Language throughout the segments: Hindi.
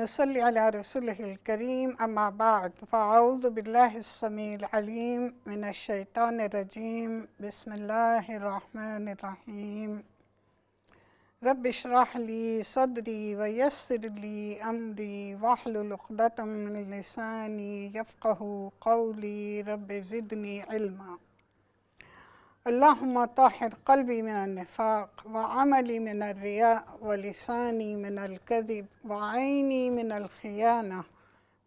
नसल्ली अला रसूलिहिल करीम अम्मा बाद फ़अऊज़ु बिल्लाहिस्समीइल अलीम मिनश्शैतानिर्रजीम बिस्मिल्लाहिर्रहमानिर्रहीम रब्बि इश्रह ली सदरी वयस्सिर ली अमरी वहलुल उक़दतम मिन लिसानी यफ़क़हू क़ौली रब्बि ज़िदनी इल्मा। अल्लाहुम्मा ताहिर क़ल्बी मिनन निफ़ाक़ व अमली मिनर रिया व लिसानी मिनल कज़िब व ऐनी मिनल ख़ियाना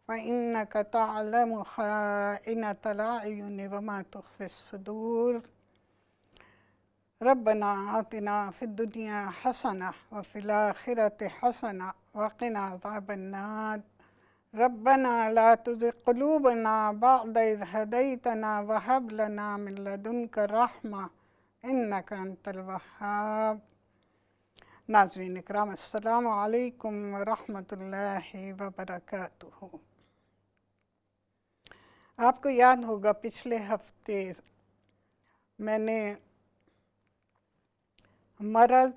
व इन्नका तअलमु ख़ाइनतल अयुनि व मा तुख़फ़िस सुदूर। रब्बना आतिना फ़िद्दुनिया हसना व फ़िल आख़िरति हसना व क़िना अज़ाबन्नार। रब्बना ला तुज़िग़ क़ुलूबना बअद इज़ हदैतना व हब लना मिन लदुनका रहमा इन्नका अंतल वह्हाब। नाज़रीन इकराम, अस्सलामु अलैकुम व रहमतुल्लाहि व बरकातुहू। आपको याद होगा पिछले हफ्ते मैंने मर्ज़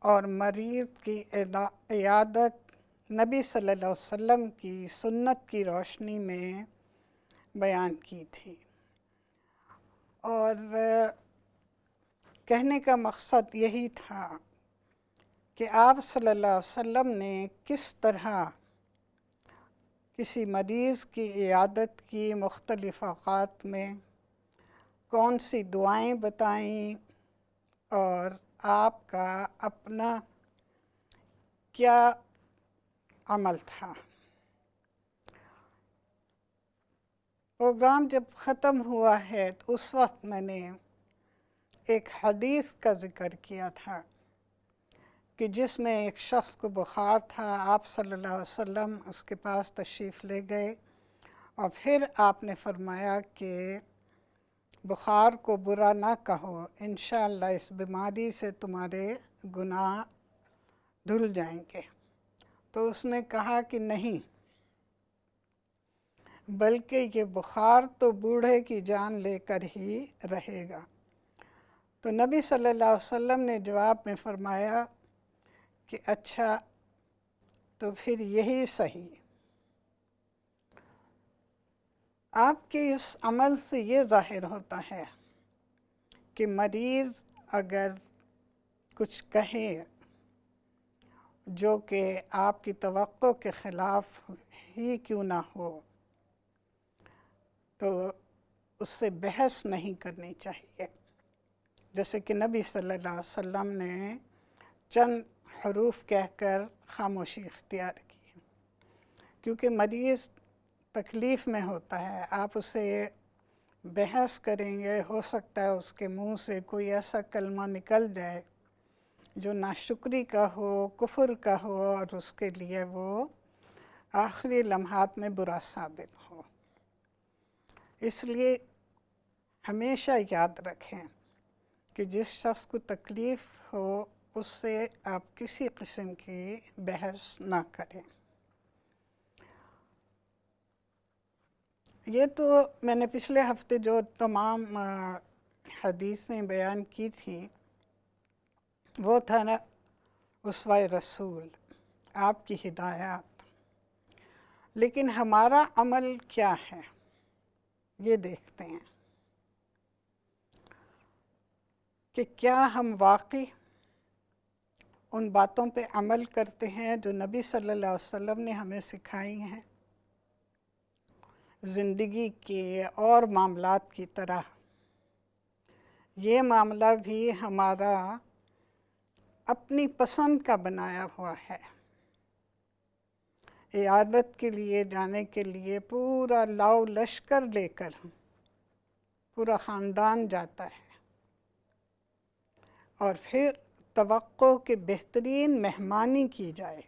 और मरीज़ की इयादत नबी सल्लल्लाहु अलैहि वसल्लम की सुन्नत की रोशनी में बयान की थी और कहने का मकसद यही था कि आप सल्लल्लाहु अलैहि वसल्लम ने किस तरह किसी मरीज़ की इयादत की, मुख्तलिफ़ औक़ात में कौन सी दुआएं बताईं और आपका अपना क्या अमल था। प्रोग्राम जब ख़त्म हुआ है तो उस वक्त मैंने एक हदीस का ज़िक्र किया था कि जिसमें एक शख्स को बुखार था, आप सल्लल्लाहु अलैहि वसल्लम उसके पास तशरीफ़ ले गए और फिर आपने फरमाया कि बुखार को बुरा ना कहो, इंशाअल्लाह इस बीमारी से तुम्हारे गुनाह धुल जाएंगे। तो उसने कहा कि नहीं, बल्कि ये बुखार तो बूढ़े की जान लेकर ही रहेगा। तो नबी सल्लल्लाहु अलैहि वसल्लम ने जवाब में फरमाया कि अच्छा, तो फिर यही सही। आपके इस अमल से ये ज़ाहिर होता है कि मरीज़ अगर कुछ कहे जो कि आपकी तवक्को के ख़िलाफ़ ही क्यों ना हो, तो उससे बहस नहीं करनी चाहिए। जैसे कि नबी सल्लल्लाहु अलैहि वसल्लम ने चंद हरूफ कहकर खामोशी इख्तियार की, क्योंकि मरीज़ तकलीफ़ में होता है। आप उसे बहस करेंगे, हो सकता है उसके मुंह से कोई ऐसा कलमा निकल जाए जो नाशुक्री का हो, कुफ्र का हो और उसके लिए वो आखिरी लम्हात में बुरा साबित हो। इसलिए हमेशा याद रखें कि जिस शख्स को तकलीफ़ हो उससे आप किसी किस्म की बहस ना करें। ये तो मैंने पिछले हफ्ते जो तमाम हदीसें बयान की थी वो था ना उसवा रसूल, आपकी हिदायत। लेकिन हमारा अमल क्या है ये देखते हैं कि क्या हम वाकई उन बातों पे अमल करते हैं जो नबी सल्लल्लाहु अलैहि वसल्लम ने हमें सिखाई हैं। ज़िंदगी के और मामलात की तरह ये मामला भी हमारा अपनी पसंद का बनाया हुआ है। इयादत के लिए जाने के लिए पूरा लाव लश्कर लेकर पूरा ख़ानदान जाता है और फिर तवक्को के बेहतरीन मेहमानी की जाए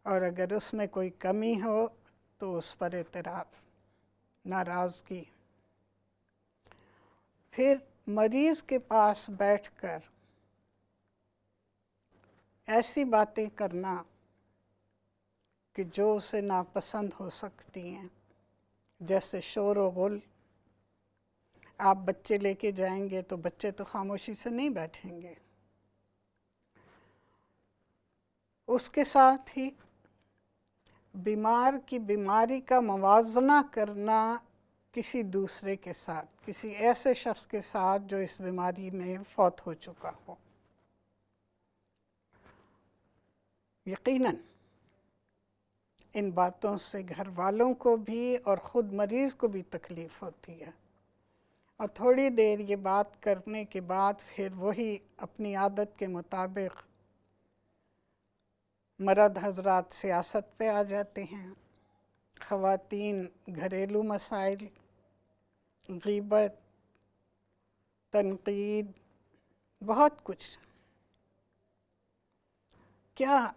और अगर उसमें कोई कमी हो तो उस पर एतराज़, नाराज़गी। फिर मरीज़ के पास बैठकर ऐसी बातें करना कि जो उसे नापसंद हो सकती हैं, जैसे शोर व गुल। आप बच्चे लेके जाएंगे तो बच्चे तो खामोशी से नहीं बैठेंगे, उसके साथ ही बीमार की बीमारी का मुवाजना करना किसी दूसरे के साथ, किसी ऐसे शख्स के साथ जो इस बीमारी में फौत हो चुका हो। यकीनन इन बातों से घर वालों को भी और ख़ुद मरीज़ को भी तकलीफ़ होती है, और थोड़ी देर ये बात करने के बाद फिर वही अपनी आदत के मुताबिक मर्द हजरात सियासत पे आ जाते हैं, ख़वातीन घरेलू मसाइल, ग़ीबत, तनक़ीद, बहुत कुछ। क्या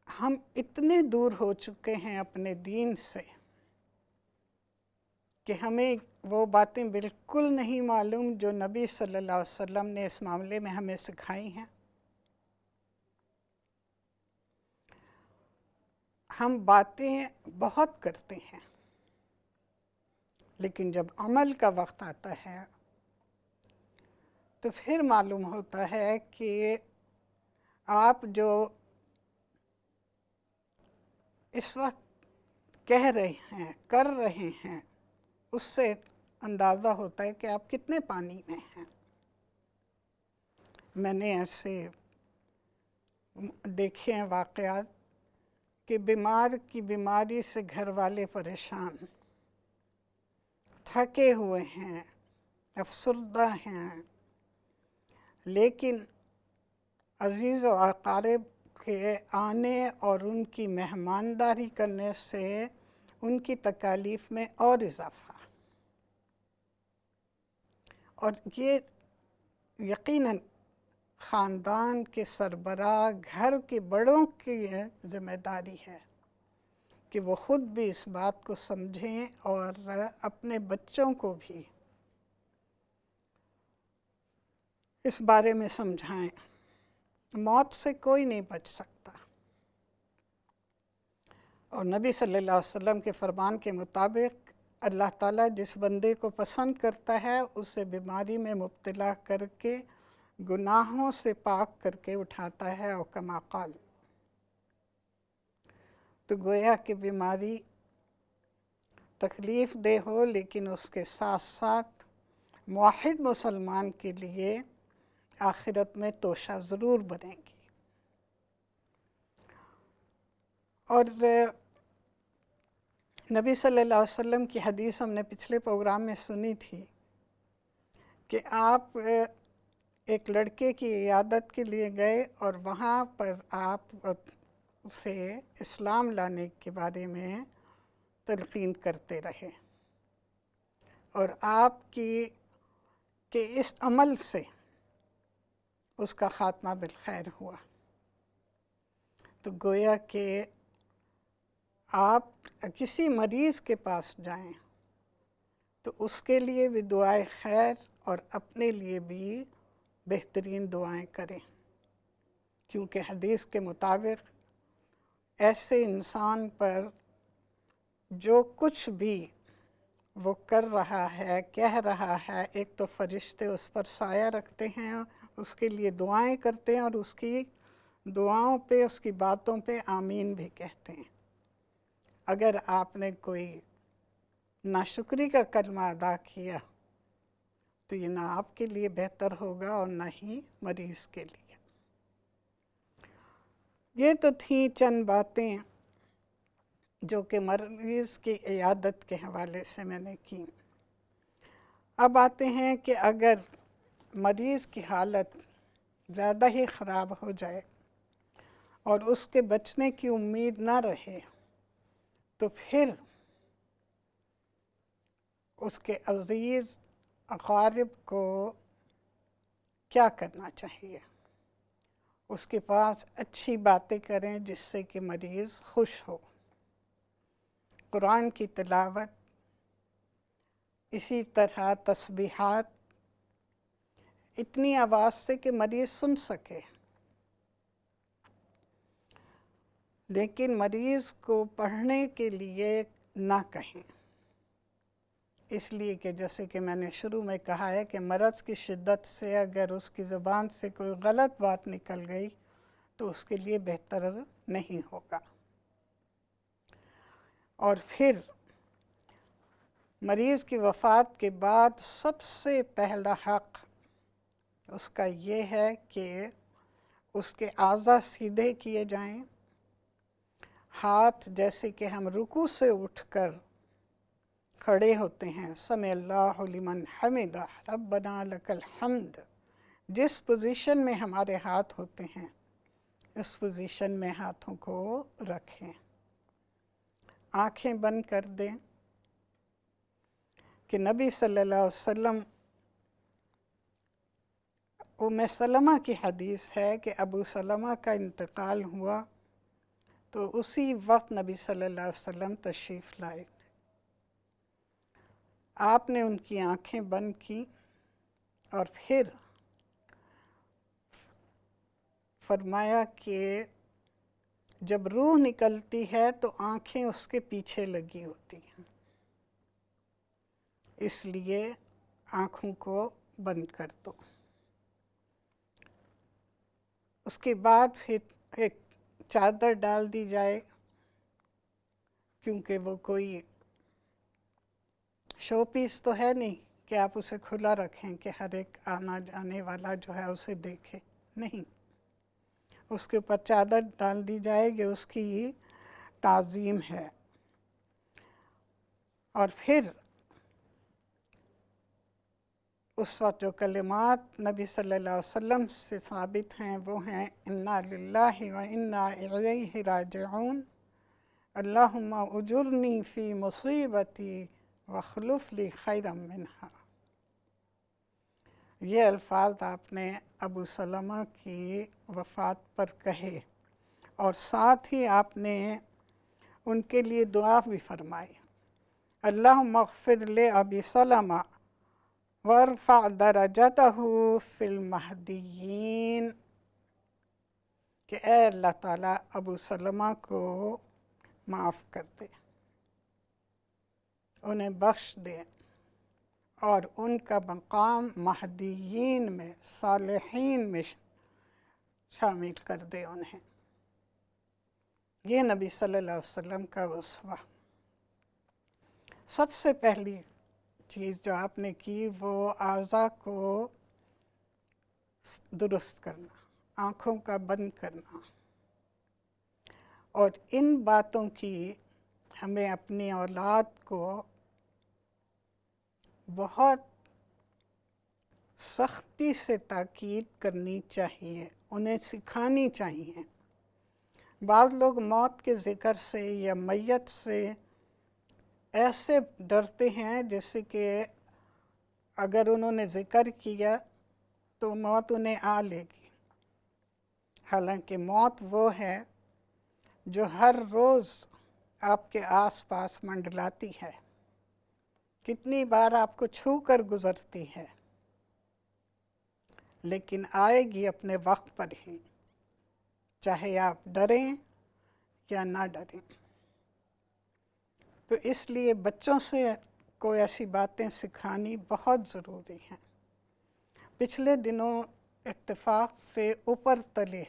हम इतने दूर हो चुके हैं अपने दीन से कि हमें वो बातें बिल्कुल नहीं मालूम जो नबी सल्लल्लाहु अलैहि वसल्लम ने इस मामले में हमें सिखाई हैं। हम बातें बहुत करते हैं, लेकिन जब अमल का वक्त आता है तो फिर मालूम होता है कि आप जो इस वक्त कह रहे हैं, कर रहे हैं, उससे अंदाज़ा होता है कि आप कितने पानी में हैं। मैंने ऐसे देखे हैं वाक़यात कि बीमार की बीमारी से घर वाले परेशान, थके हुए हैं, अफसरदा हैं, लेकिन अज़ीज़ व अक़ारिब के आने और उनकी मेहमानदारी करने से उनकी तकालीफ़ में और इज़ाफ़ा। और ये यकीनन ख़ानदान के सरबराह, घर के बड़ों की ज़िम्मेदारी है कि वो ख़ुद भी इस बात को समझें और अपने बच्चों को भी इस बारे में समझाएं। मौत से कोई नहीं बच सकता, और नबी सल्लल्लाहु अलैहि वसल्लम के फ़रमान के मुताबिक अल्लाह ताला जिस बंदे को पसंद करता है उसे बीमारी में मुब्तला करके गुनाहों से पाक करके उठाता है। और कमा क़ाल, तो गोया कि बीमारी तकलीफ़ दे हो, लेकिन उसके साथ साथ मुवाहिद मुसलमान के लिए आखिरत में तोशा ज़रूर बनेगी। और नबी सल्लल्लाहु अलैहि वसल्लम की हदीस हमने पिछले प्रोग्राम में सुनी थी कि आप एक लड़के की इयादत के लिए गए और वहाँ पर आप उसे इस्लाम लाने के बारे में तलक़ीन करते रहे, और आपकी के इस अमल से उसका ख़ात्मा बिलखैर हुआ। तो गोया कि आप किसी मरीज़ के पास जाएं तो उसके लिए भी दुआए खैर और अपने लिए भी बेहतरीन दुआएं करें, क्योंकि हदीस के मुताबिक ऐसे इंसान पर जो कुछ भी वो कर रहा है, कह रहा है, एक तो फरिश्ते उस पर साया रखते हैं, उसके लिए दुआएं करते हैं और उसकी दुआओं पे, उसकी बातों पे आमीन भी कहते हैं। अगर आपने कोई नाशुक्री का कलमा अदा किया तो ये ना आपके लिए बेहतर होगा और ना ही मरीज़ के लिए। ये तो थी चंद बातें जो कि मरीज़ की इयादत के हवाले से मैंने की। अब आते हैं कि अगर मरीज़ की हालत ज़्यादा ही ख़राब हो जाए और उसके बचने की उम्मीद ना रहे, तो फिर उसके अज़ीज़ अक़ारिब को क्या करना चाहिए। उसके पास अच्छी बातें करें जिससे कि मरीज़ खुश हो। कुरान की तिलावत, इसी तरह तस्बीहात इतनी आवाज़ से कि मरीज़ सुन सके, लेकिन मरीज़ को पढ़ने के लिए ना कहें, इसलिए कि जैसे कि मैंने शुरू में कहा है कि मरज़ की शिद्दत से अगर उसकी ज़ुबान से कोई गलत बात निकल गई तो उसके लिए बेहतर नहीं होगा। और फिर मरीज़ की वफ़ात के बाद सबसे पहला हक़ उसका ये है कि उसके आज़ा सीधे किए जाएं। हाथ जैसे कि हम रुकू से उठकर खड़े होते हैं, समी अल्लाहु लिमन हमिदा रब्बना लकल हम्द, जिस पोजीशन में हमारे हाथ होते हैं इस पोजीशन में हाथों को रखें। आँखें बंद कर दें कि नबी सल्लल्लाहु अलैहि वसल्लम, उम्मे सलमा की हदीस है कि अबू सलमा का इंतकाल हुआ तो उसी वक्त नबी सल्लल्लाहु अलैहि वसल्लम तशरीफ़ लाए। आपने उनकी आँखें बंद की और फिर फरमाया कि जब रूह निकलती है तो आँखें उसके पीछे लगी होती हैं, इसलिए आँखों को बंद कर दो। उसके बाद फिर एक चादर डाल दी जाए, क्योंकि वो कोई शो पीस तो है नहीं कि आप उसे खुला रखें कि हर एक आना जाने वाला जो है उसे देखे, नहीं, उसके ऊपर चादर डाल दी जाएगी, उसकी ताज़ीम है। और फिर उस वक्त जो कलिमात नबी सल्लल्लाहु अलैहि वसल्लम से साबित हैं वो हैं इन्ना लिल्लाहि व इन्ना इलैहि राजिऊन, अल्लाहुम्मा उजुरनी फ़ी मुसीबती वखलुफ़ ली खैरम मिन्हा। ये अल्फाज आपने अबू सलमा की वफ़ात पर कहे और साथ ही आपने उनके लिए दुआ भी फरमाई, अल्लाहुम्मा अग़फ़िर ले अबी सलमा वरफ़ा दरजतहु फ़िल महदिय्यीन, कि ऐ अल्लाह ताला अबू सलमा को माफ़ कर दे, उन्हें बख्श दे और उनका मकाम महदियीन में, सालिहीन में शामिल कर दे उन्हें। ये नबी सल्लल्लाहु अलैहि वसल्लम का उस्वा। सबसे पहली चीज़ जो आपने की वो आज़ा को दुरुस्त करना, आँखों का बंद करना। और इन बातों की हमें अपनी औलाद को बहुत सख्ती से ताकीद करनी चाहिए, उन्हें सिखानी चाहिए। बाद लोग मौत के ज़िक्र से या मैयत से ऐसे डरते हैं जैसे कि अगर उन्होंने ज़िक्र किया तो मौत उन्हें आ लेगी। हालांकि मौत वो है जो हर रोज़ आपके आसपास मंडलाती है, कितनी बार आपको छू कर गुज़रती है, लेकिन आएगी अपने वक्त पर ही, चाहे आप डरें या ना डरें। तो इसलिए बच्चों से को ऐसी बातें सिखानी बहुत ज़रूरी हैं। पिछले दिनों इत्तेफाक से ऊपर तले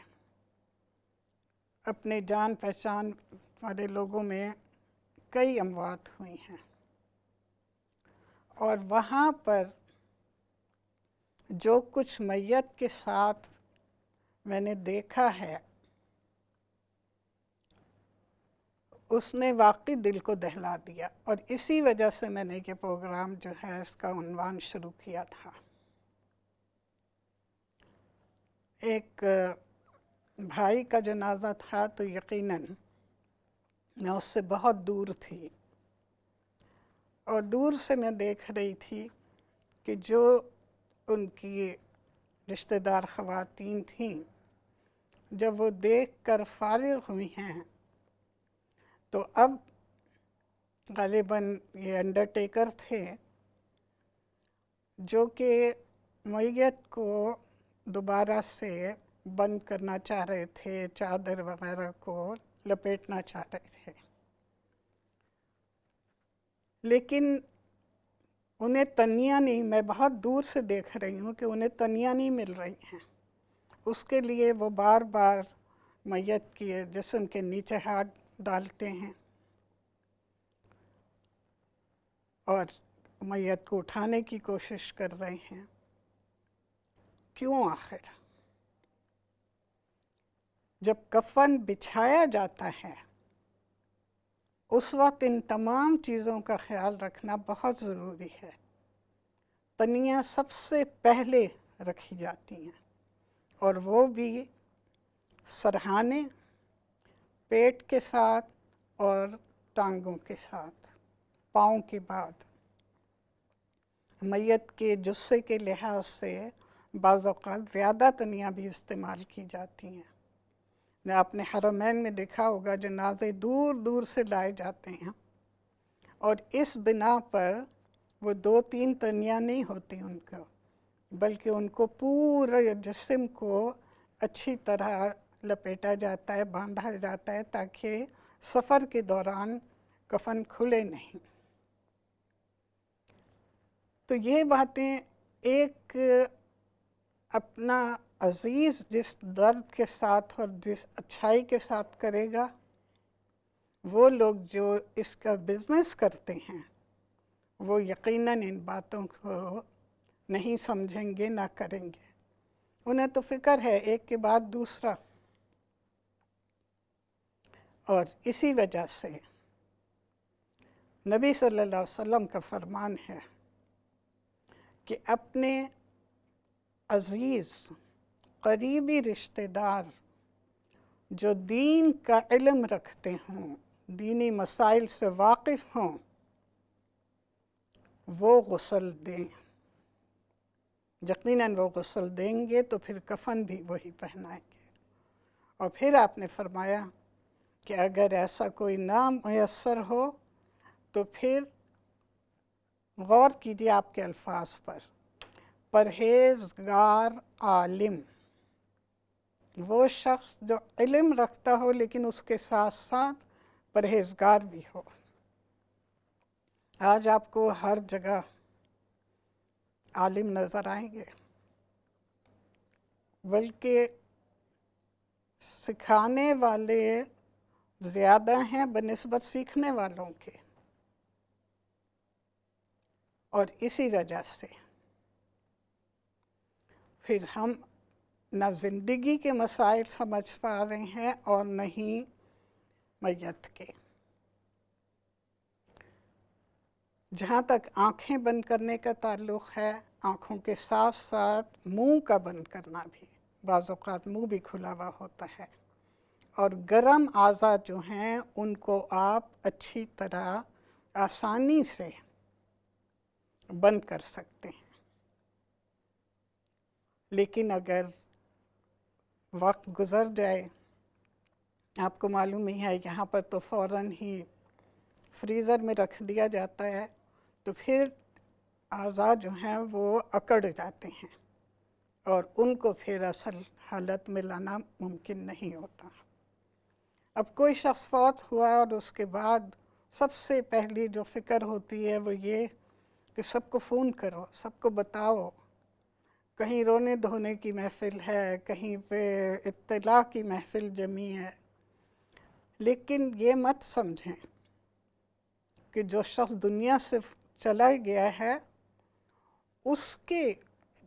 अपने जान पहचान वाले लोगों में कई अमवात हुई हैं और वहाँ पर जो कुछ मैयत के साथ मैंने देखा है उसने वाकई दिल को दहला दिया और इसी वजह से मैंने ये प्रोग्राम जो है इसका उन्वान शुरू किया था। एक भाई का जनाजा था तो यकीनन मैं उससे बहुत दूर थी और दूर से मैं देख रही थी कि जो उनकी रिश्तेदार ख़वातीन थीं, जब वो देखकर फारिग हुई हैं तो अब ग़ालिबन ये अंडरटेकर थे जो कि मैयत को दोबारा से बंद करना चाह रहे थे, चादर वगैरह को लपेटना चाह रहे थे, लेकिन उन्हें तनियाँ नहीं, मैं बहुत दूर से देख रही हूँ कि उन्हें तनियाँ नहीं मिल रही हैं। उसके लिए वो बार बार मैयत के जिस्म के नीचे हाथ डालते हैं और मैयत को उठाने की कोशिश कर रहे हैं। क्यों आखिर? जब कफन बिछाया जाता है उस वक्त इन तमाम चीज़ों का ख्याल रखना बहुत ज़रूरी है। तनियाँ सबसे पहले रखी जाती हैं और वो भी सरहाने, पेट के साथ और टांगों के साथ, पाँव के बाद। मैयत के जुस्से के लिहाज से बाज़ औक़ात ज़्यादा तनियाँ भी इस्तेमाल की जाती हैं। ने आपने हरमैन में देखा होगा जनाज़े दूर दूर से लाए जाते हैं और इस बिना पर वो 2-3 तनियाँ नहीं होती उनको, बल्कि उनको पूरे जिस्म को अच्छी तरह लपेटा जाता है, बांधा जाता है ताकि सफ़र के दौरान कफन खुले नहीं। तो ये बातें एक अपना अज़ीज़ जिस दर्द के साथ और जिस अच्छाई के साथ करेगा, वो लोग जो इसका बिज़नेस करते हैं वो यकीनन इन बातों को नहीं समझेंगे, ना करेंगे। उन्हें तो फ़िक्र है एक के बाद दूसरा। और इसी वजह से नबी सल्लल्लाहु अलैहि वसल्लम का फरमान है कि अपने अज़ीज़ करीबी रिश्तेदार जो दीन का इल्म रखते हों, दीनी मसाइल से वाकिफ़ हों, वो गुस्ल दें। यकीनन वो गुस्ल देंगे तो फिर कफन भी वही पहनाएंगे। और फिर आपने फरमाया कि अगर ऐसा कोई ना मुयस्सर हो तो फिर गौर कीजिए आपके अल्फाज पर, परहेज़गार आलिम, वो शख्स जो इल्म रखता हो लेकिन उसके साथ साथ परहेज़गार भी हो। आज आपको हर जगह आलिम नज़र आएंगे, बल्कि सिखाने वाले ज़्यादा हैं बनिस्बत सीखने वालों के। और इसी वजह से फिर हम न ज़िंदगी के मसाइल समझ पा रहे हैं और न ही मैयत के। जहाँ तक आँखें बंद करने का ताल्लुक़ है, आँखों के साथ साथ मुंह का बंद करना भी, बाज़ औक़ात मुंह भी खुला हुआ होता है। और गर्म आज़ा जो हैं उनको आप अच्छी तरह आसानी से बंद कर सकते हैं। लेकिन अगर वक्त गुज़र जाए, आपको मालूम ही है यहाँ पर तो फ़ौरन ही फ्रीज़र में रख दिया जाता है, तो फिर आज़ा जो हैं वो अकड़ जाते हैं और उनको फिर असल हालत में लाना मुमकिन नहीं होता। अब कोई शख्स फौत हुआ और उसके बाद सबसे पहली जो फ़िक्र होती है वो ये कि सबको फ़ोन करो, सबको बताओ, कहीं रोने धोने की महफ़िल है, कहीं पे इत्तला की महफ़िल जमी है। लेकिन ये मत समझें कि जो शख्स दुनिया से चला गया है उसके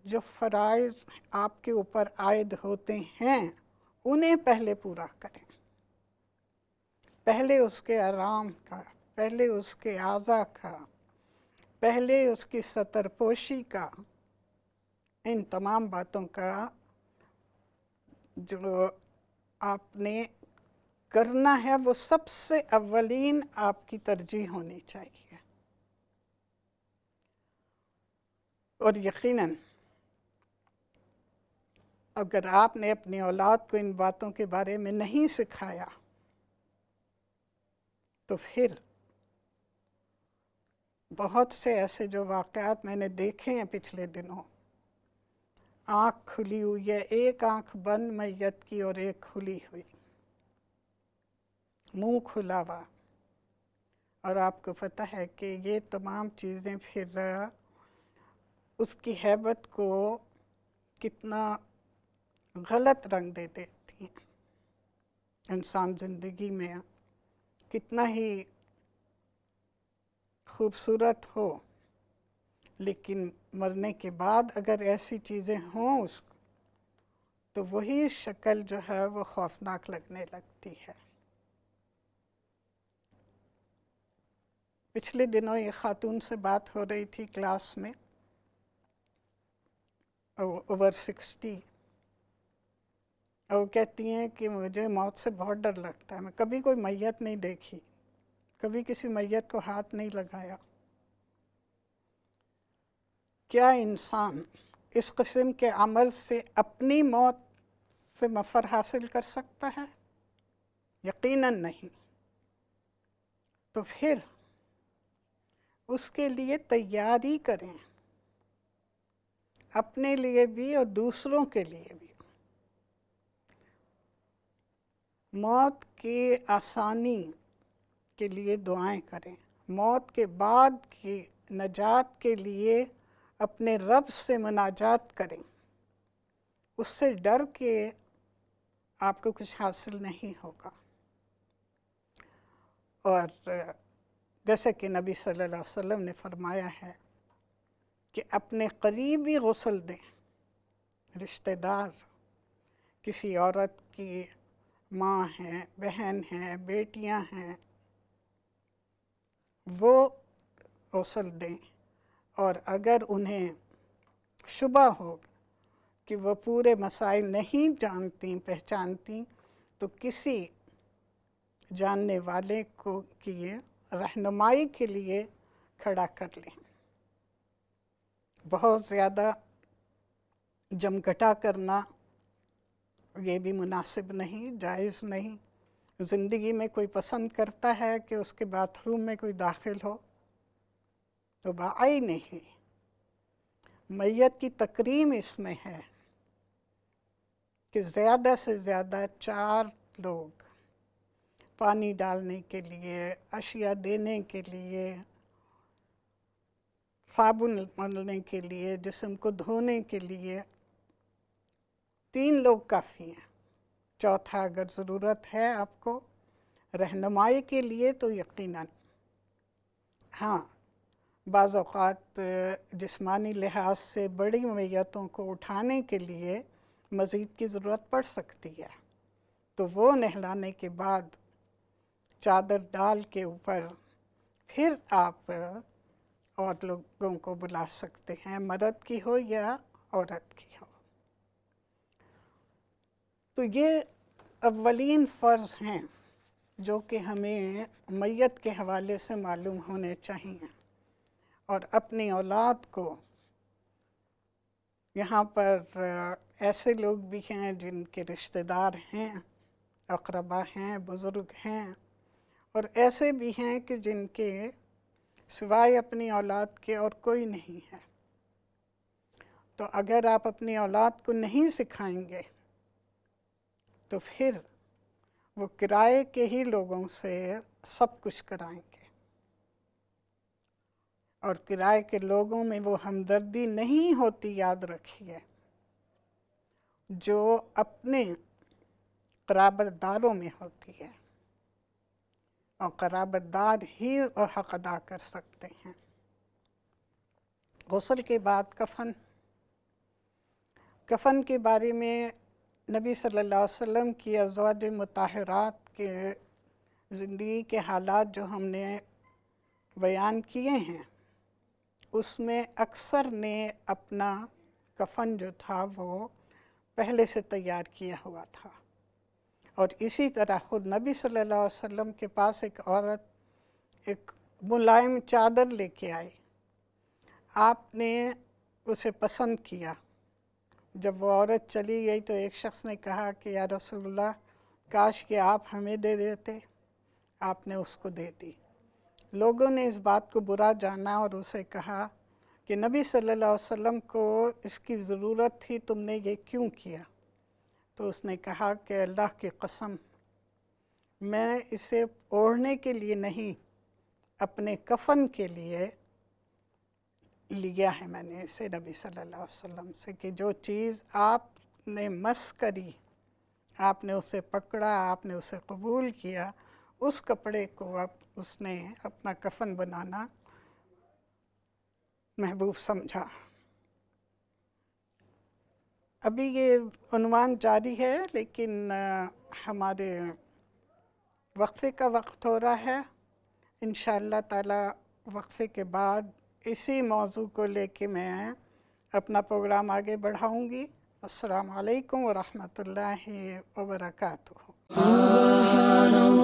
जो फ़राइज़ आपके ऊपर आयद होते हैं उन्हें पहले पूरा करें। पहले उसके आराम का, पहले उसके आज़ा का, पहले उसकी सतरपोशी का, इन तमाम बातों का जो आपने करना है वो सबसे अव्वलीन आपकी तरजीह होनी चाहिए। और यकीनन अगर आपने अपनी औलाद को इन बातों के बारे में नहीं सिखाया तो फिर बहुत से ऐसे जो वाक़यात मैंने देखे हैं पिछले दिनों, आँख खुली हुई है, एक आँख बंद मैयत की और एक खुली हुई, मुंह खुला हुआ। और आपको पता है कि ये तमाम चीज़ें फिर उसकी हैबत को कितना गलत रंग दे देती हैं। इंसान ज़िंदगी में कितना ही खूबसूरत हो, लेकिन मरने के बाद अगर ऐसी चीज़ें हों उसको, तो वही शक्ल जो है वो खौफनाक लगने लगती है। पिछले दिनों एक खातून से बात हो रही थी क्लास में, ओवर 60, और वो कहती हैं कि मुझे मौत से बहुत डर लगता है, मैं कभी कोई मैयत नहीं देखी, कभी किसी मैयत को हाथ नहीं लगाया। क्या इंसान इस किस्म के अमल से अपनी मौत से मफ़र हासिल कर सकता है? यकीनन नहीं। तो फिर उसके लिए तैयारी करें, अपने लिए भी और दूसरों के लिए भी। मौत की आसानी के लिए दुआएं करें, मौत के बाद की नजात के लिए अपने रब से मुनाजात करें। उससे डर के आपको कुछ हासिल नहीं होगा। और जैसे कि नबी सल्लल्लाहु अलैहि वसल्लम ने फरमाया है कि अपने करीबी गुस्ल दें, रिश्तेदार, किसी औरत की माँ हैं, बहन हैं, बेटियां हैं, वो गुस्ल दें। और अगर उन्हें शुबा हो कि वो पूरे मसाइल नहीं जानती पहचानती, तो किसी जानने वाले को किए रहनुमाई के लिए खड़ा कर लें। बहुत ज़्यादा जमघटा करना ये भी मुनासिब नहीं, जायज़ नहीं। ज़िंदगी में कोई पसंद करता है कि उसके बाथरूम में कोई दाखिल हो, तो बाई नहीं। मैयत की तकरीम इसमें है कि ज़्यादा से ज़्यादा 4 लोग पानी डालने के लिए, अशिया देने के लिए, साबुन मलने के लिए, जिस्म को धोने के लिए 3 लोग काफ़ी हैं। चौथा अगर ज़रूरत है आपको रहनुमाई के लिए तो यकीनन। हाँ, बाज़ औक़ात जिस्मानी लिहाज से बड़ी मैयतों को उठाने के लिए मज़ीद की ज़रूरत पड़ सकती है, तो वो नहलाने के बाद चादर डाल के ऊपर फिर आप और लोगों को बुला सकते हैं, मर्द की हो या औरत की हो। तो ये अव्वलीन फ़र्ज़ हैं जो कि हमें मैयत के हवाले से मालूम होने चाहिए। और अपनी औलाद को, यहाँ पर ऐसे लोग भी हैं जिनके रिश्तेदार हैं, अक़रबा हैं, बुज़ुर्ग हैं, और ऐसे भी हैं कि जिनके सिवाय अपनी औलाद के और कोई नहीं है। तो अगर आप अपनी औलाद को नहीं सिखाएंगे तो फिर वो किराए के ही लोगों से सब कुछ कराएंगे, और किराए के लोगों में वो हमदर्दी नहीं होती, याद रखिए, जो अपने क़राबतदारों में होती है। और क़राबतदार ही हक़ अदा कर सकते हैं। गुस्ल के बाद कफ़न, कफ़न के बारे में नबी सल्लल्लाहु अलैहि वसल्लम की अज़वाज मुताहरात के ज़िंदगी के हालात जो हमने बयान किए हैं, उसमें अक्सर ने अपना कफ़न जो था वो पहले से तैयार किया हुआ था। और इसी तरह ख़ुद नबी सल्लल्लाहु अलैहि वसल्लम के पास एक औरत एक मुलायम चादर लेके आई, आपने उसे पसंद किया। जब वो औरत चली गई तो एक शख्स ने कहा कि या रसूलल्लाह, काश कि आप हमें दे देते। आपने उसको दे दी। लोगों ने इस बात को बुरा जाना और उसे कहा कि नबी सल्लल्लाहु अलैहि वसल्लम को इसकी ज़रूरत थी, तुमने ये क्यों किया? तो उसने कहा कि अल्लाह की कसम, मैं इसे ओढ़ने के लिए नहीं, अपने कफ़न के लिए लिया है मैंने इसे नबी सल्लल्लाहु अलैहि वसल्लम से, कि जो चीज़ आपने मस करी, आपने उसे पकड़ा, आपने उसे कबूल किया, उस कपड़े को अब उसने अपना कफन बनाना महबूब समझा। अभी ये उन्वान जारी है, लेकिन हमारे वक्फ़े का वक्त हो रहा है। इंशाअल्लाह ताला वक्फ़े के बाद इसी मौजू को लेके मैं अपना प्रोग्राम आगे बढ़ाऊँगी। अस्सलामु अलैकुम व रहमतुल्लाहि व बरकातुहू। सुब्हानल्लाहि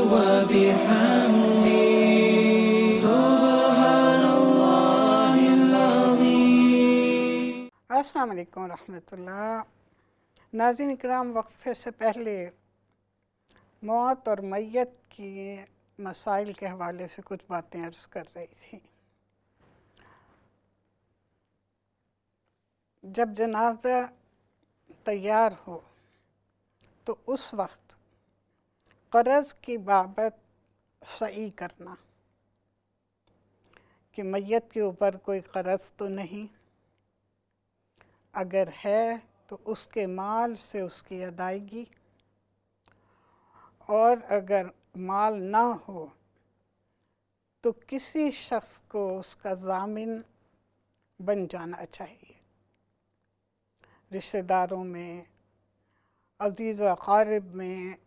व बिहम्दिही, सुब्हानल्लाहिल अज़ीम। अस्सलामु अलैकुम व रहमतुल्लाह। नाज़रीन इकराम, वक्फ़े से पहले मौत और मैयत की मसाइल के हवाले से कुछ बातें अर्ज़ कर रही थी। जब जनाज़ा तैयार हो तो उस वक्त क़र्ज़ की बाबत सही करना कि मैयत के ऊपर कोई क़र्ज़ तो नहीं, अगर है तो उसके माल से उसकी अदायगी, और अगर माल ना हो तो किसी शख्स को उसका ज़ामिन बन जाना चाहिए। रिश्तेदारों में, अज़ीज़ व अक़ारिब में,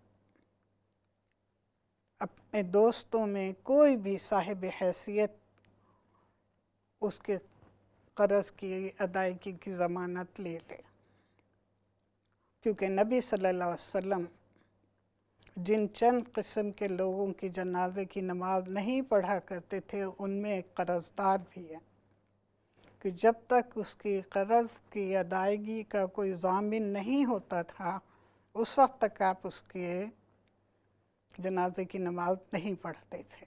अपने दोस्तों में कोई भी साहिब हैसियत उसके क़र्ज़ की अदायगी की ज़मानत ले ले, क्योंकि नबी सल्लल्लाहु अलैहि वसल्लम जिन चंद किस्म के लोगों की जनाजे की नमाज नहीं पढ़ा करते थे, उनमें एक क़र्ज़दार भी है कि जब तक उसकी क़र्ज़ की अदायगी का कोई ज़ामिन नहीं होता था, उस वक्त तक आप उसके जनाजे की नमाज नहीं पढ़ते थे।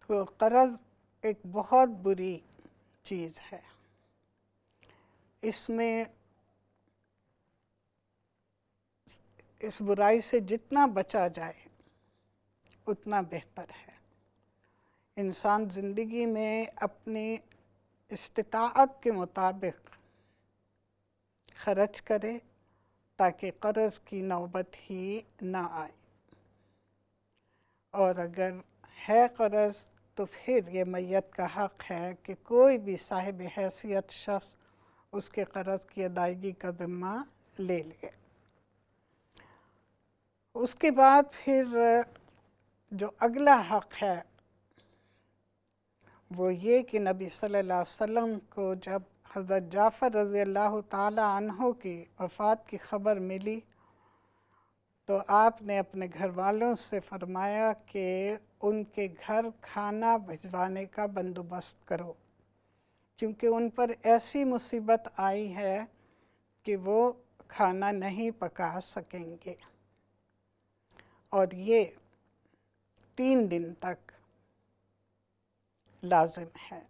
तो क़र्ज़ एक बहुत बुरी चीज़ है। इसमें इस बुराई से जितना बचा जाए उतना बेहतर है। इंसान ज़िंदगी में अपनी इस्तिताअत के मुताबिक खर्च करे ताकि क़र्ज़ की नौबत ही ना आए, और अगर है क़र्ज़ तो फिर ये मैयत का हक़ है कि कोई भी साहिब हैसियत शख्स उसके क़र्ज़ की अदायगी का ज़िम्मा ले ले। उसके बाद फिर जो अगला हक़ है वो ये कि नबी सल्लल्लाहु अलैहि वसल्लम को जब हज़रत जाफ़र रज़ी अल्लाह ताला अन्हो की वफ़ात की ख़बर मिली तो आपने अपने घर वालों से फ़रमाया कि उनके घर खाना भिजवाने का बंदोबस्त करो, क्योंकि उन पर ऐसी मुसीबत आई है कि वो खाना नहीं पका सकेंगे, और ये 3 दिन तक लाजिम है।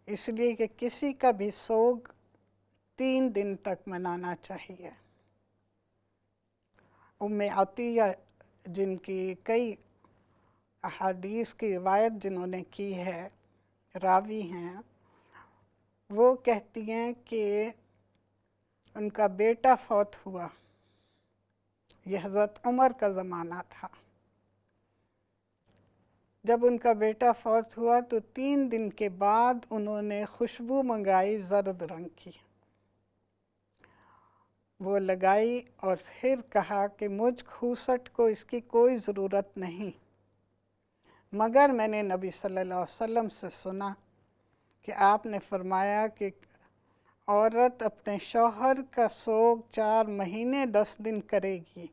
इसलिए कि किसी का भी सोग 3 दिन तक मनाना चाहिए। उम्मे अतिया, जिनकी कई अहादीस की रिवायत जिन्होंने की है, रावी हैं, वो कहती हैं कि उनका बेटा फौत हुआ, यह हज़रत उमर का ज़माना था। जब उनका बेटा फौत हुआ तो 3 दिन के बाद उन्होंने खुशबू मंगाई ज़र्द रंग की, वो लगाई और फिर कहा कि मुझ खूसट को इसकी कोई ज़रूरत नहीं, मगर मैंने नबी सल्लल्लाहु अलैहि वसल्लम से सुना कि आपने फरमाया कि औरत अपने शौहर का सोग 4 महीने 10 दिन करेगी,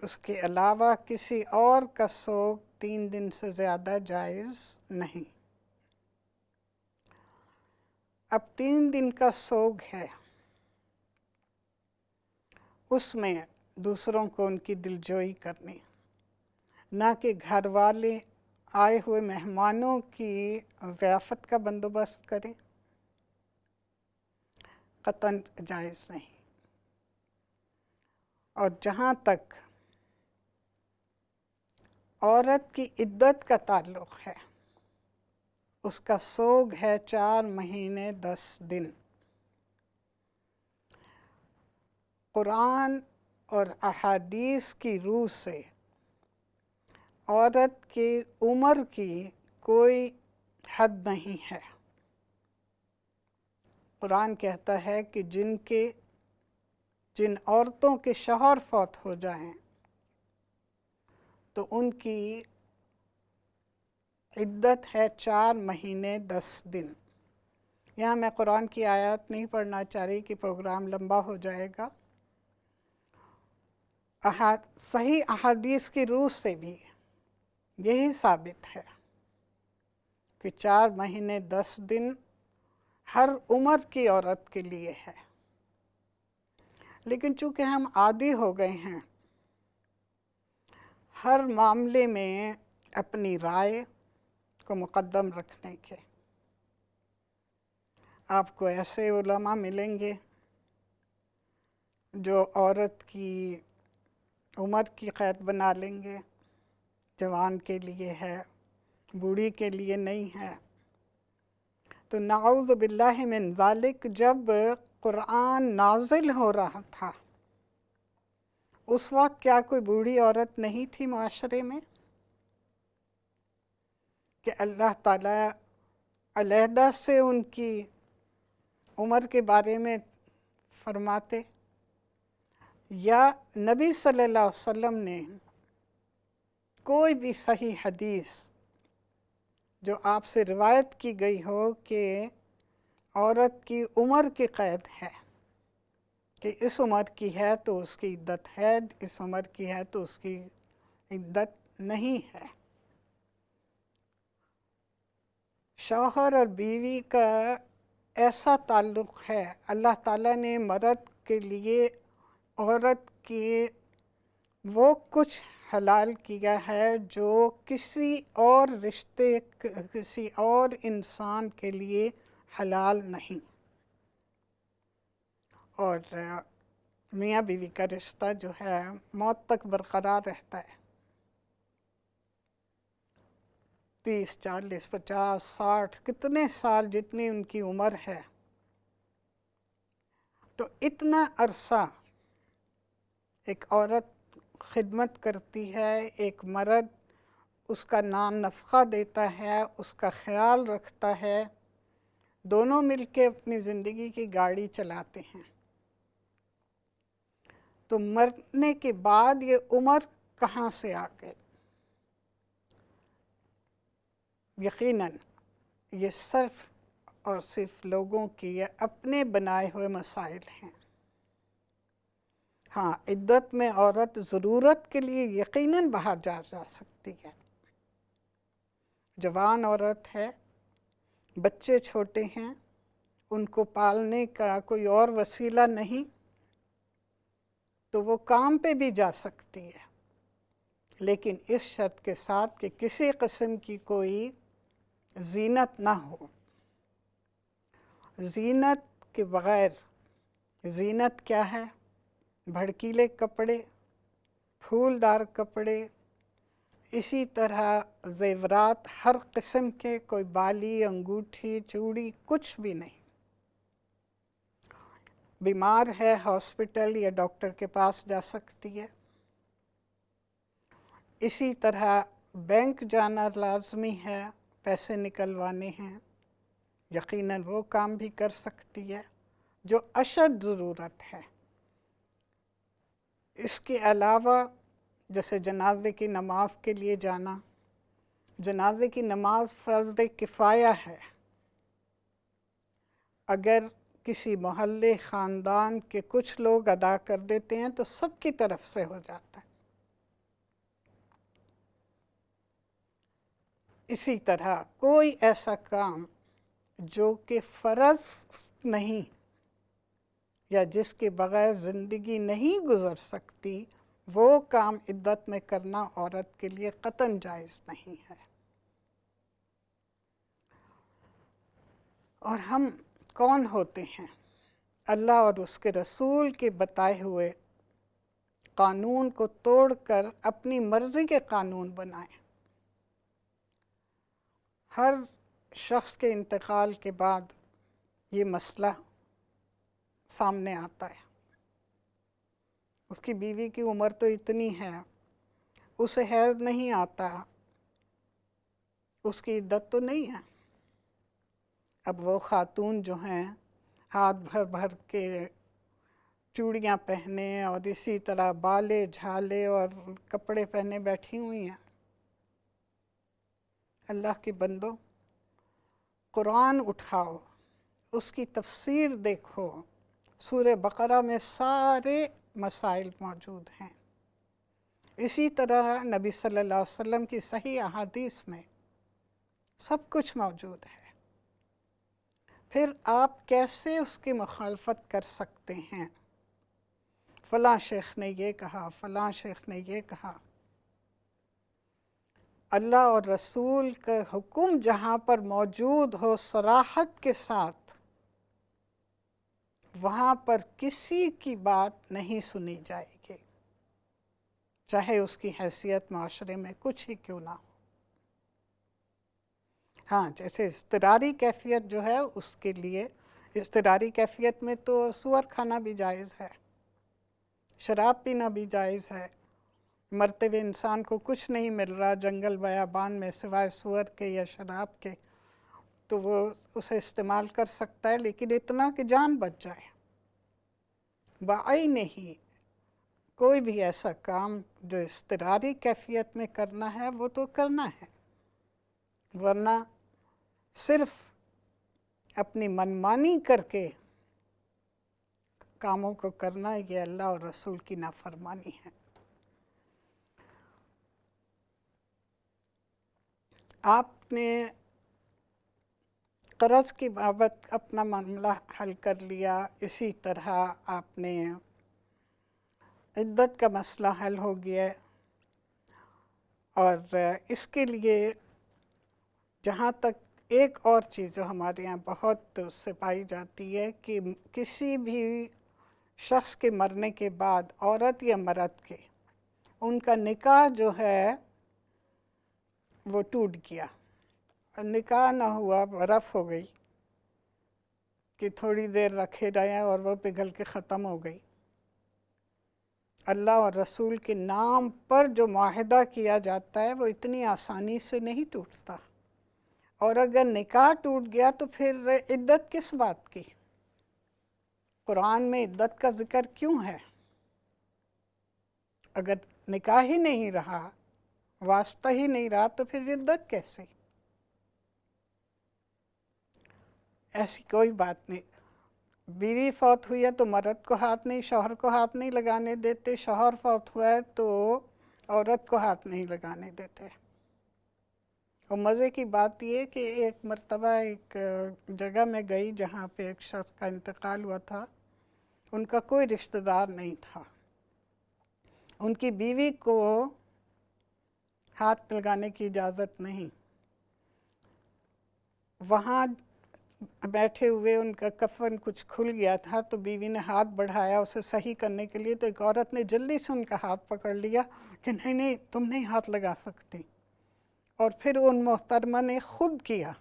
उसके अलावा किसी और का सोग 3 दिन से ज़्यादा जायज़ नहीं। अब 3 दिन का सोग है, उसमें दूसरों को उनकी दिलजोई करनी, ना कि घर वाले आए हुए मेहमानों की ज़ियाफ़त का बंदोबस्त करें, क़तन जायज़ नहीं। और जहाँ तक औरत की इद्दत का ताल्लुक़ है, उसका सोग है 4 महीने 10 दिन। कुरान और अहादीस की रूह से औरत की उम्र की कोई हद नहीं है। कुरान कहता है कि जिन औरतों के शौहर फौत हो जाएं तो उनकी इद्दत है 4 महीने 10 दिन। यहाँ मैं कुरान की आयत नहीं पढ़ना चाह रही कि प्रोग्राम लंबा हो जाएगा। सही अहादीस की रूह से भी यही साबित है कि 4 महीने 10 दिन हर उम्र की औरत के लिए है। लेकिन चूँकि हम आदी हो गए हैं हर मामले में अपनी राय को मुकद्दम रखने के, आपको ऐसे उलमा मिलेंगे जो औरत की उम्र की क़ैद बना लेंगे, जवान के लिए है, बूढ़ी के लिए नहीं है। तो नाऊज़ बिल्लाहि मिन ज़ालिक, जब कुरान नाजिल हो रहा था उस वक्त क्या कोई बूढ़ी औरत नहीं थी माशरे में कि अल्लाह ताला अलहदा से उनकी उम्र के बारे में फरमाते, या नबी सल्लल्लाहु अलैहि वसल्लम ने कोई भी सही हदीस जो आपसे रिवायत की गई हो कि औरत की उम्र की क़ैद है कि इस उम्र की है तो उसकी इद्दत है, इस उम्र की है तो उसकी इद्दत नहीं है। शौहर और बीवी का ऐसा ताल्लुक़ है, अल्लाह ताला ने मर्द के लिए औरत के वो कुछ हलाल किया है जो किसी और रिश्ते, किसी और इंसान के लिए हलाल नहीं। और मियाँ बीवी का रिश्ता जो है मौत तक बरकरार रहता है। 30, 40, 50, 60 कितने साल जितनी उनकी उम्र है, तो इतना अरसा एक औरत खिदमत करती है, एक मर्द उसका नाम नफ़क़ा देता है, उसका ख्याल रखता है, दोनों मिलके अपनी ज़िंदगी की गाड़ी चलाते हैं। तो मरने के बाद ये उम्र कहाँ से आ गई? यकीनन ये सिर्फ और सिर्फ लोगों के अपने बनाए हुए मसाइल हैं। हाँ, इद्दत में औरत ज़रूरत के लिए यकीनन बाहर जा सकती है। जवान औरत है, बच्चे छोटे हैं, उनको पालने का कोई और वसीला नहीं, तो वो काम पे भी जा सकती है, लेकिन इस शर्त के साथ कि किसी किस्म की कोई ज़ीनत ना हो। ज़ीनत के बग़ैर, ज़ीनत क्या है? भड़कीले कपड़े, फूलदार कपड़े, इसी तरह ज़ेवरात हर किस्म के, कोई बाली, अंगूठी, चूड़ी, कुछ भी नहीं। बीमार है, हॉस्पिटल या डॉक्टर के पास जा सकती है। इसी तरह बैंक जाना लाजमी है, पैसे निकलवाने हैं, यकीनन वो काम भी कर सकती है जो अशद ज़रूरत है। इसके अलावा जैसे जनाजे की नमाज के लिए जाना, जनाजे की नमाज फ़र्ज़ किफ़ाया है। अगर किसी मोहल्ले ख़ानदान के कुछ लोग अदा कर देते हैं तो सबकी तरफ से हो जाता है। इसी तरह कोई ऐसा काम जो कि फ़र्ज़ नहीं या जिसके बग़ैर ज़िंदगी नहीं गुज़र सकती, वो काम इद्दत में करना औरत के लिए क़तन जायज़ नहीं है। और हम कौन होते हैं? अल्लाह और उसके रसूल के बताए हुए कानून को तोड़कर अपनी मर्ज़ी के कानून बनाएं। हर शख्स के इंतकाल के बाद ये मसला सामने आता है। उसकी बीवी की उम्र तो इतनी है, उसे हैज नहीं आता, उसकी इद्दत तो नहीं है। अब वो खातून जो हैं हाथ भर भर के चूड़ियाँ पहने और इसी तरह बाले झाले और कपड़े पहने बैठी हुई हैं। अल्लाह के बंदो, कुरान उठाओ, उसकी तफसीर देखो। सूरह बकरा में सारे मसाइल मौजूद हैं। इसी तरह नबी सल्लल्लाहु अलैहि वसल्लम की सही अहादीस में सब कुछ मौजूद है। फिर आप कैसे उसकी मुखालफत कर सकते हैं? फ़लाँ शेख ने ये कहा, फ़लाँ शेख ने ये कहा। अल्लाह और रसूल का हुक्म जहाँ पर मौजूद हो सराहत के साथ, वहाँ पर किसी की बात नहीं सुनी जाएगी, चाहे उसकी हैसियत माशरे में कुछ ही क्यों ना हो। हाँ, जैसे इज़्तिरारी कैफियत जो है उसके लिए, इज़्तिरारी कैफियत में तो सूअर खाना भी जायज़ है, शराब पीना भी जायज़ है। मरते हुए इंसान को कुछ नहीं मिल रहा जंगल बयाबान में सिवाय सूअर के या शराब के, तो वो उसे इस्तेमाल कर सकता है, लेकिन इतना कि जान बच जाए। बाई नहीं, कोई भी ऐसा काम जो इज़्तिरारी कैफियत में करना है वो तो करना है, वरना सिर्फ अपनी मनमानी करके कामों को करना ये अल्लाह और रसूल की नाफरमानी है। आपने कर्ज़ की बाबत अपना मामला हल कर लिया, इसी तरह आपने इद्दत का मसला हल हो गया। और इसके लिए जहाँ तक एक और चीज़ जो हमारे यहाँ बहुत उससे पाई जाती है कि किसी भी शख्स के मरने के बाद औरत या मर्द के उनका निकाह जो है वो टूट गया, निकाह ना हुआ, बर्फ़ हो गई कि थोड़ी देर रखे रहे और वो पिघल के ख़त्म हो गई। अल्लाह और रसूल के नाम पर जो मुआहदा किया जाता है वो इतनी आसानी से नहीं टूटता। और अगर निकाह टूट गया तो फिर इद्दत किस बात की? कुरान में इद्दत का जिक्र क्यों है? अगर निकाह ही नहीं रहा, वास्ता ही नहीं रहा, तो फिर इद्दत कैसे? ऐसी कोई बात नहीं। बीवी फौत हुई है तो मर्द को हाथ नहीं, शौहर को हाथ नहीं लगाने देते, शौहर फौत हुआ है तो औरत को हाथ नहीं लगाने देते। और मज़े की बात ये कि एक मर्तबा एक जगह में गई जहाँ पे एक शख्स का इंतकाल हुआ था, उनका कोई रिश्तेदार नहीं था, उनकी बीवी को हाथ लगाने की इजाज़त नहीं। वहाँ बैठे हुए उनका कफन कुछ खुल गया था, तो बीवी ने हाथ बढ़ाया उसे सही करने के लिए, तो एक औरत ने जल्दी से उनका हाथ पकड़ लिया कि नहीं नहीं, तुम नहीं हाथ लगा सकती। और फिर उन मोहतरमा ने खुद किया।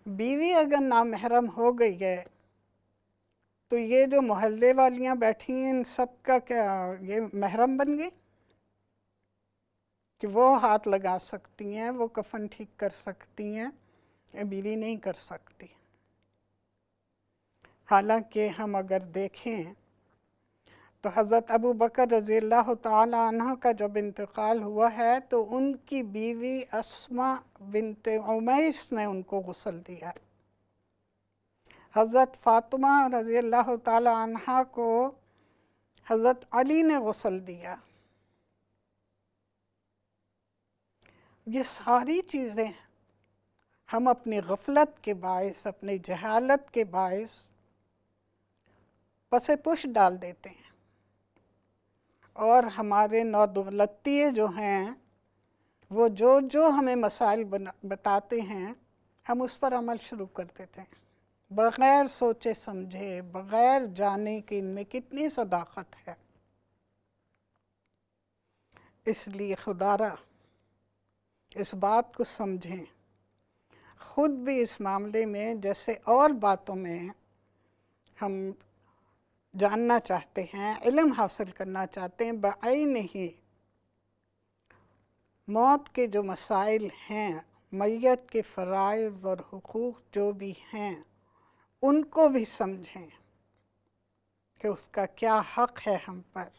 बीवी अगर नामहरम हो गई है तो ये जो मोहल्ले वालियाँ बैठी हैं इन सब का क्या ये महरम बन गई कि वो हाथ लगा सकती हैं, वो कफन ठीक कर सकती हैं, बीवी नहीं कर सकती। हालांकि हम अगर देखें तो हज़रत अबू बकर रज़ियल्लाहु ताला अन्हा का जब इंतकाल हुआ है तो उनकी बीवी अस्मा बिन्त उमैस ने उनको गुस्ल दिया। हज़रत फ़ातिमा रज़ियल्लाहु ताला अन्हा को हज़रत अली ने गुस्ल दिया। ये सारी चीज़ें हम अपनी गफलत के बायस, अपनी जहालत के बायस पसे पुश डाल देते हैं, और हमारे नौदौलतिये जो हैं वो जो जो हमें मसाइल बताते हैं हम उस पर अमल शुरू कर देते हैं बग़ैर सोचे समझे, बग़ैर जाने कि इनमें कितनी सदाकत है। इसलिए खुदारा इस बात को समझें, ख़ुद भी इस मामले में जैसे और बातों में हम जानना चाहते हैं, इल्म हासिल करना चाहते हैं, बाइन ही मौत के जो मसाइल हैं, मैयत के फ़राइज़ और हुकूक़ जो भी हैं, उनको भी समझें कि उसका क्या हक़ है हम पर,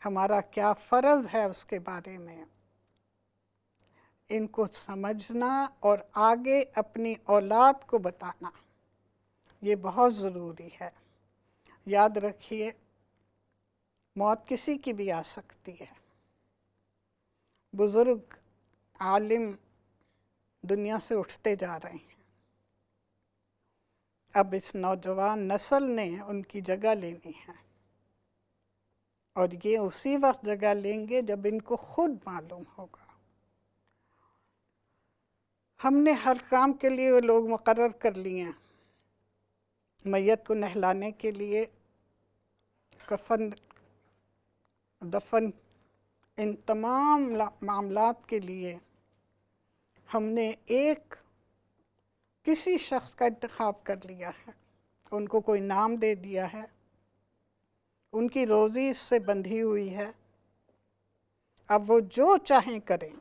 हमारा क्या फ़र्ज़ है उसके बारे में। इनको समझना और आगे अपनी औलाद को बताना, ये बहुत ज़रूरी है। याद रखिए, मौत किसी की भी आ सकती है। बुज़ुर्ग आलिम दुनिया से उठते जा रहे हैं, अब इस नौजवान नस्ल ने उनकी जगह लेनी है, और ये उसी वक्त जगह लेंगे जब इनको खुद मालूम होगा। हमने हर काम के लिए वो लोग मुकर्रर कर लिए हैं, मैयत को नहलाने के लिए, कफन दफन, इन तमाम मामलात के लिए हमने एक किसी शख्स का इंतखाब कर लिया है, उनको कोई नाम दे दिया है, उनकी रोज़ी इससे बंधी हुई है, अब वो जो चाहें करें।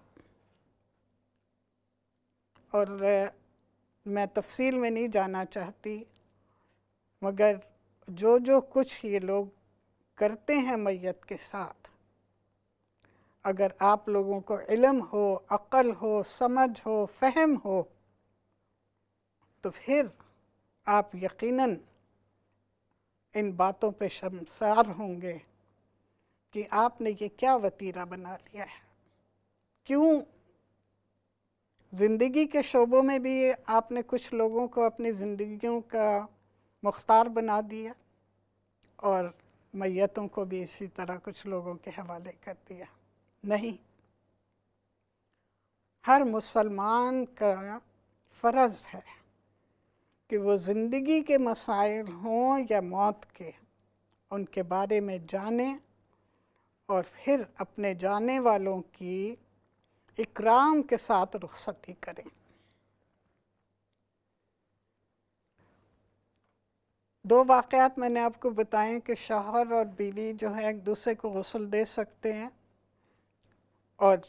और मैं तफसील में नहीं जाना चाहती, मगर जो जो कुछ ये लोग करते हैं मैयत के साथ, अगर आप लोगों को इल्म हो, अक़ल हो, समझ हो, फ़हम हो, तो फिर आप यकीनन इन बातों पे शर्मसार होंगे कि आपने ये क्या वतीरा बना लिया है। क्यों ज़िंदगी के शोबों में भी आपने कुछ लोगों को अपनी ज़िंदगियों का मुख्तार बना दिया, और मैयतों को भी इसी तरह कुछ लोगों के हवाले कर दिया। नहीं, हर मुसलमान का फ़र्ज़ है कि वो ज़िंदगी के मसाइल हों या मौत के, उनके बारे में जाने और फिर अपने जाने वालों की इकराम के साथ रुखसती करें। दो वाक़यात मैंने आपको बताए कि शौहर और बीवी जो है एक दूसरे को गुस्ल दे सकते हैं, और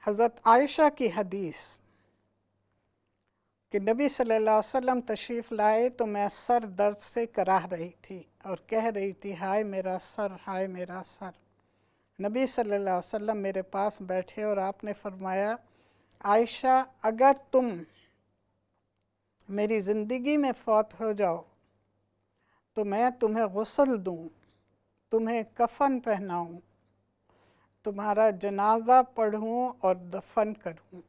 हज़रत आयशा की हदीस कि नबी सल्लल्लाहु अलैहि वसल्लम तशरीफ़ लाए तो मैं सर दर्द से कराह रही थी और कह रही थी, हाय मेरा सर, हाय मेरा सर। नबी सल्लल्लाहु अलैहि वसल्लम मेरे पास बैठे और आपने फरमाया, आयशा, अगर तुम मेरी ज़िंदगी में फ़ौत हो जाओ तो मैं तुम्हें गुस्ल दूँ, तुम्हें कफ़न पहनाऊँ, तुम्हारा जनाज़ा पढ़ूँ और दफन करूँ,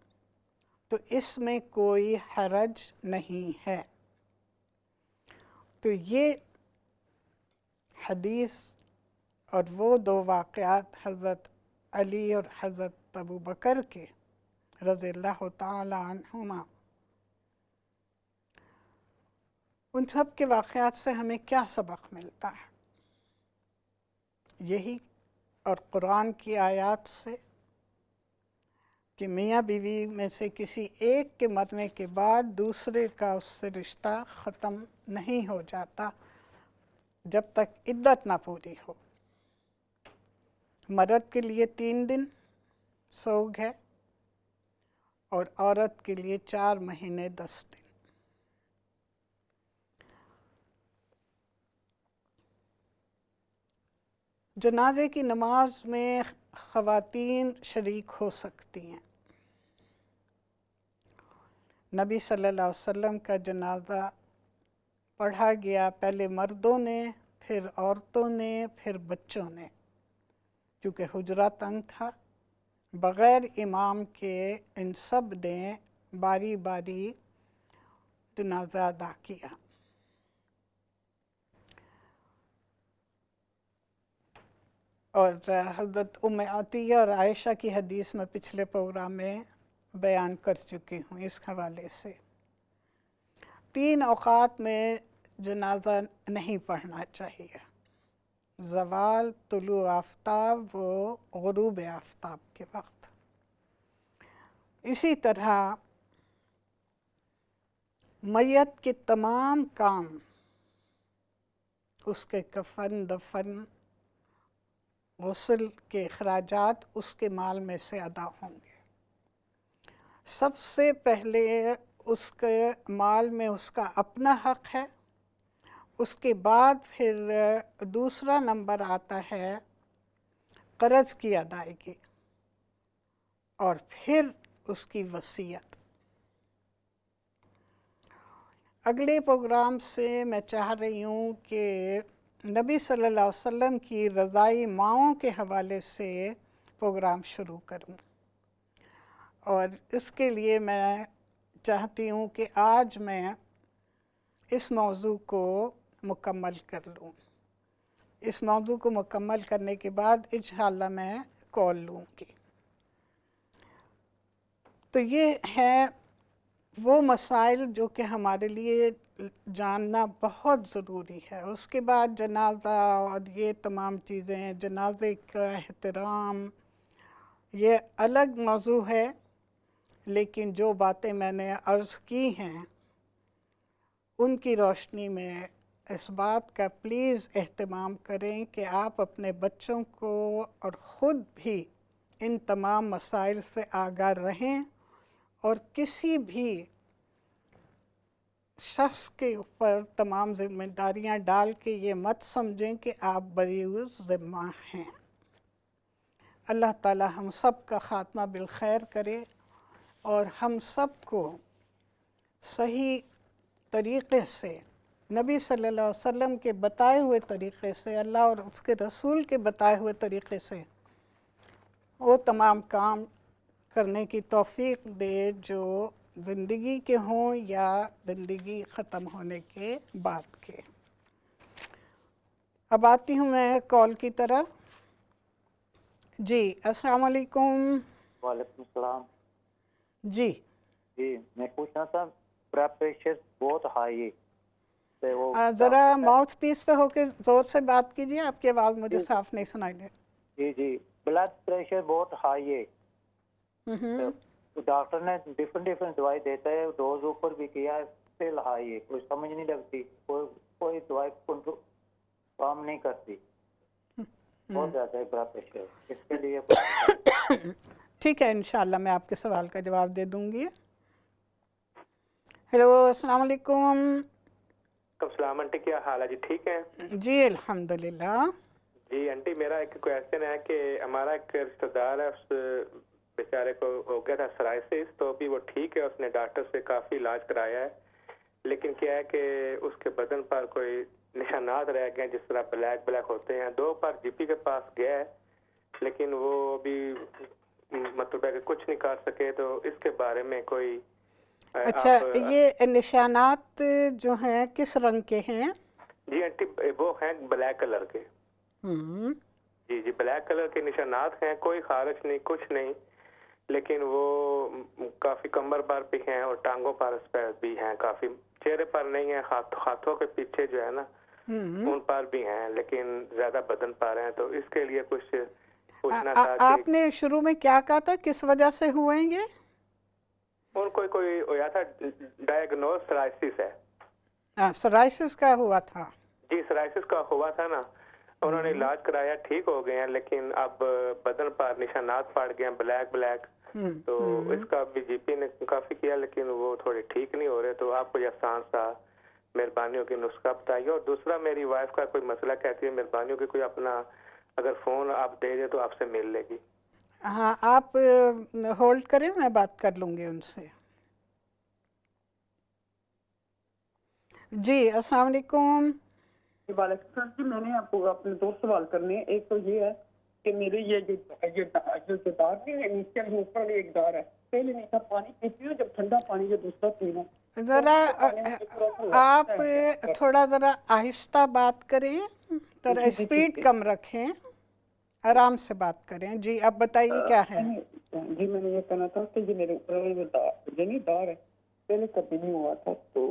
तो इसमें कोई हरज नहीं है। तो ये हदीस और वो दो वाक़यात हज़रत अली और हज़रत अबू बकर के रज़ियल्लाहु ताला अन्हुमा, उन सब के वाक़यात से हमें क्या सबक मिलता है? यही, और कुरान की आयत से कि मियाँ बीवी में से किसी एक के मरने के बाद दूसरे का उससे रिश्ता ख़त्म नहीं हो जाता जब तक इद्दत ना पूरी हो। मर्द के लिए 3 दिन सोग है और औरत के लिए 4 महीने 10 दिन। जनाजे की नमाज में ख़वातीन शरीक हो सकती हैं। नबी सल्लल्लाहु अलैहि वसल्लम का जनाज़ा पढ़ा गया, पहले मर्दों ने, फिर औरतों ने, फिर बच्चों ने, क्योंकि हुजरा तंग था। बग़ैर इमाम के इन सब ने बारी बारी जनाज़ा अदा किया। और हज़रत उम्मे अतिया और आयशा की हदीस में पिछले प्रोग्राम में बयान कर चुकी हूँ। इस हवाले से 3 औक़ात में जनाज़ा नहीं पढ़ना चाहिए, ज़वाल, तुलू आफ्ताब व ग़ुरूब आफ्ताब के वक्त। इसी तरह मैयत के तमाम काम उसके कफन, दफन, गुस्ल के अखराजात उसके माल में से अदा होंगे। सबसे पहले उसके माल में उसका अपना हक़ है, उसके बाद फिर दूसरा नंबर आता है कर्ज़ की अदायगी, और फिर उसकी वसीयत। अगले प्रोग्राम से मैं चाह रही हूँ कि नबी सल्लल्लाहु अलैहि वसल्लम की रज़ाई माओं के हवाले से प्रोग्राम शुरू करूँ, और इसके लिए मैं चाहती हूँ कि आज मैं इस मौजू को मुकम्मल कर लूँ। इस मौजू को मुकम्मल करने के बाद इंशाअल्लाह मैं कॉल लूँगी। तो ये है वो मसाइल जो कि हमारे लिए जानना बहुत ज़रूरी है। उसके बाद जनाज़ा और ये तमाम चीज़ें, जनाज़े का एहतराम, ये अलग मौजू है, लेकिन जो बातें मैंने अर्ज़ की हैं उनकी रोशनी में इस बात का प्लीज़ एहतमाम करें कि आप अपने बच्चों को और ख़ुद भी इन तमाम मसाइल से आगाह रहें, और किसी भी शख्स के ऊपर तमाम ज़िम्मेदारियां डाल के ये मत समझें कि आप बरी ज़िम्मा हैं। अल्लाह ताला हम सब का ख़ात्मा बिल खैर करे और हम सब को सही तरीक़े से नबी सल्लल्लाहु अलैहि वसल्लम के बताए हुए तरीक़े से, अल्लाह और उसके रसूल के बताए हुए तरीक़े से वो तमाम काम करने की तौफ़ीक़ दे जो ज़िंदगी के हों या ज़िंदगी ख़त्म होने के बाद के। अब आती हूँ मैं कॉल की तरफ। जी अस्सलाम वालेकुम। वालेकुम सलाम। जी मैं पूछना था, ब्लड प्रेशर बहुत हाई है, तो वो ज़रा माउथ पीस पे होके ज़ोर से बात कीजिए, आपकी आवाज़ मुझे साफ नहीं सुनाई दे। जी ब्लड प्रेशर बहुत हाई है, तो डॉक्टर ने डिफरेंट दवाई देता है, डोज ऊपर भी किया है, स्टिल हाई है, कोई समझ नहीं लगती, कोई दवाई काम नहीं करती, बहुत ज़्यादा है ब्लड प्रेशर। इसके लिए ठीक है, इंशाअल्लाह मैं आपके सवाल का जवाब दे दूंगी। हेलो अस्सलाम वालेकुम। सलाम आंटी, क्या हाल है जी? ठीक है जी अल्हम्दुलिल्लाह। जी आंटी, मेरा एक क्वेश्चन है कि हमारा एक रिश्तेदार है, उस बेचारे को हो गया था सराइसिस, तो अभी वो ठीक है, उसने डॉक्टर से काफ़ी इलाज कराया है, लेकिन क्या है कि उसके बदन पर कोई निशानात रह गए जिस तरह ब्लैक ब्लैक होते हैं। 2 बार जीपी के पास गया है, लेकिन वो अभी मतलब है कि कुछ नहीं कर सके, तो इसके बारे में कोई अच्छा, ये निशानात जो हैं किस रंग के हैं? जी आंटी, वो हैं ब्लैक कलर के। जी ब्लैक कलर के निशानात हैं, कोई खारिश नहीं, कुछ नहीं, लेकिन वो काफी कमर पर भी हैं और टांगों पर भी हैं, काफी चेहरे पर नहीं है, हाथों के पीछे जो है ना उन पर भी हैं, लेकिन ज्यादा बदन पर हैं। तो इसके लिए कुछ पूछना था कि आपने शुरू में क्या कहा था, किस वजह से हुए ये? उनको कोई होया था डायग्नोज सराइसिस है। सराइसिस का हुआ था? जी सराइसिस का हुआ था ना, उन्होंने इलाज कराया, ठीक हो गए हैं, लेकिन अब बदन पर निशानात पड़ गए हैं ब्लैक ब्लैक। तो इसका भी जीपी ने काफी किया, लेकिन वो थोड़े ठीक नहीं हो रहे। तो आप कोई आसान सा मेहरबानी होगी नुस्खा बताइए। और दूसरा, मेरी वाइफ का कोई मसला कहती है, मेहरबानी होगी कोई अपना अगर फोन आप दे दे तो आपसे मिल लेगी। हाँ, आप होल्ड करें, मैं बात कर लूँगी उनसे। जी अस्सलाम वालेकुम। वालेकुम जी, मैंने आपको अपने 2 सवाल करने हैं। एक तो ये है कि मेरे ये जो दार है, नीचे ऊपर एक दार है, पहले मीठा पानी पीती हूँ, जब ठंडा पानी जो दूसरा पीना। ज़रा आप थोड़ा ज़रा आहिस्ता बात करें, थोड़ा स्पीड कम रखें, आराम से बात करें। जी अब बताइए क्या है? जी मैंने ये कहना था कि ये मेरे ऊपर दार है, पहले कभी नहीं हुआ था, तो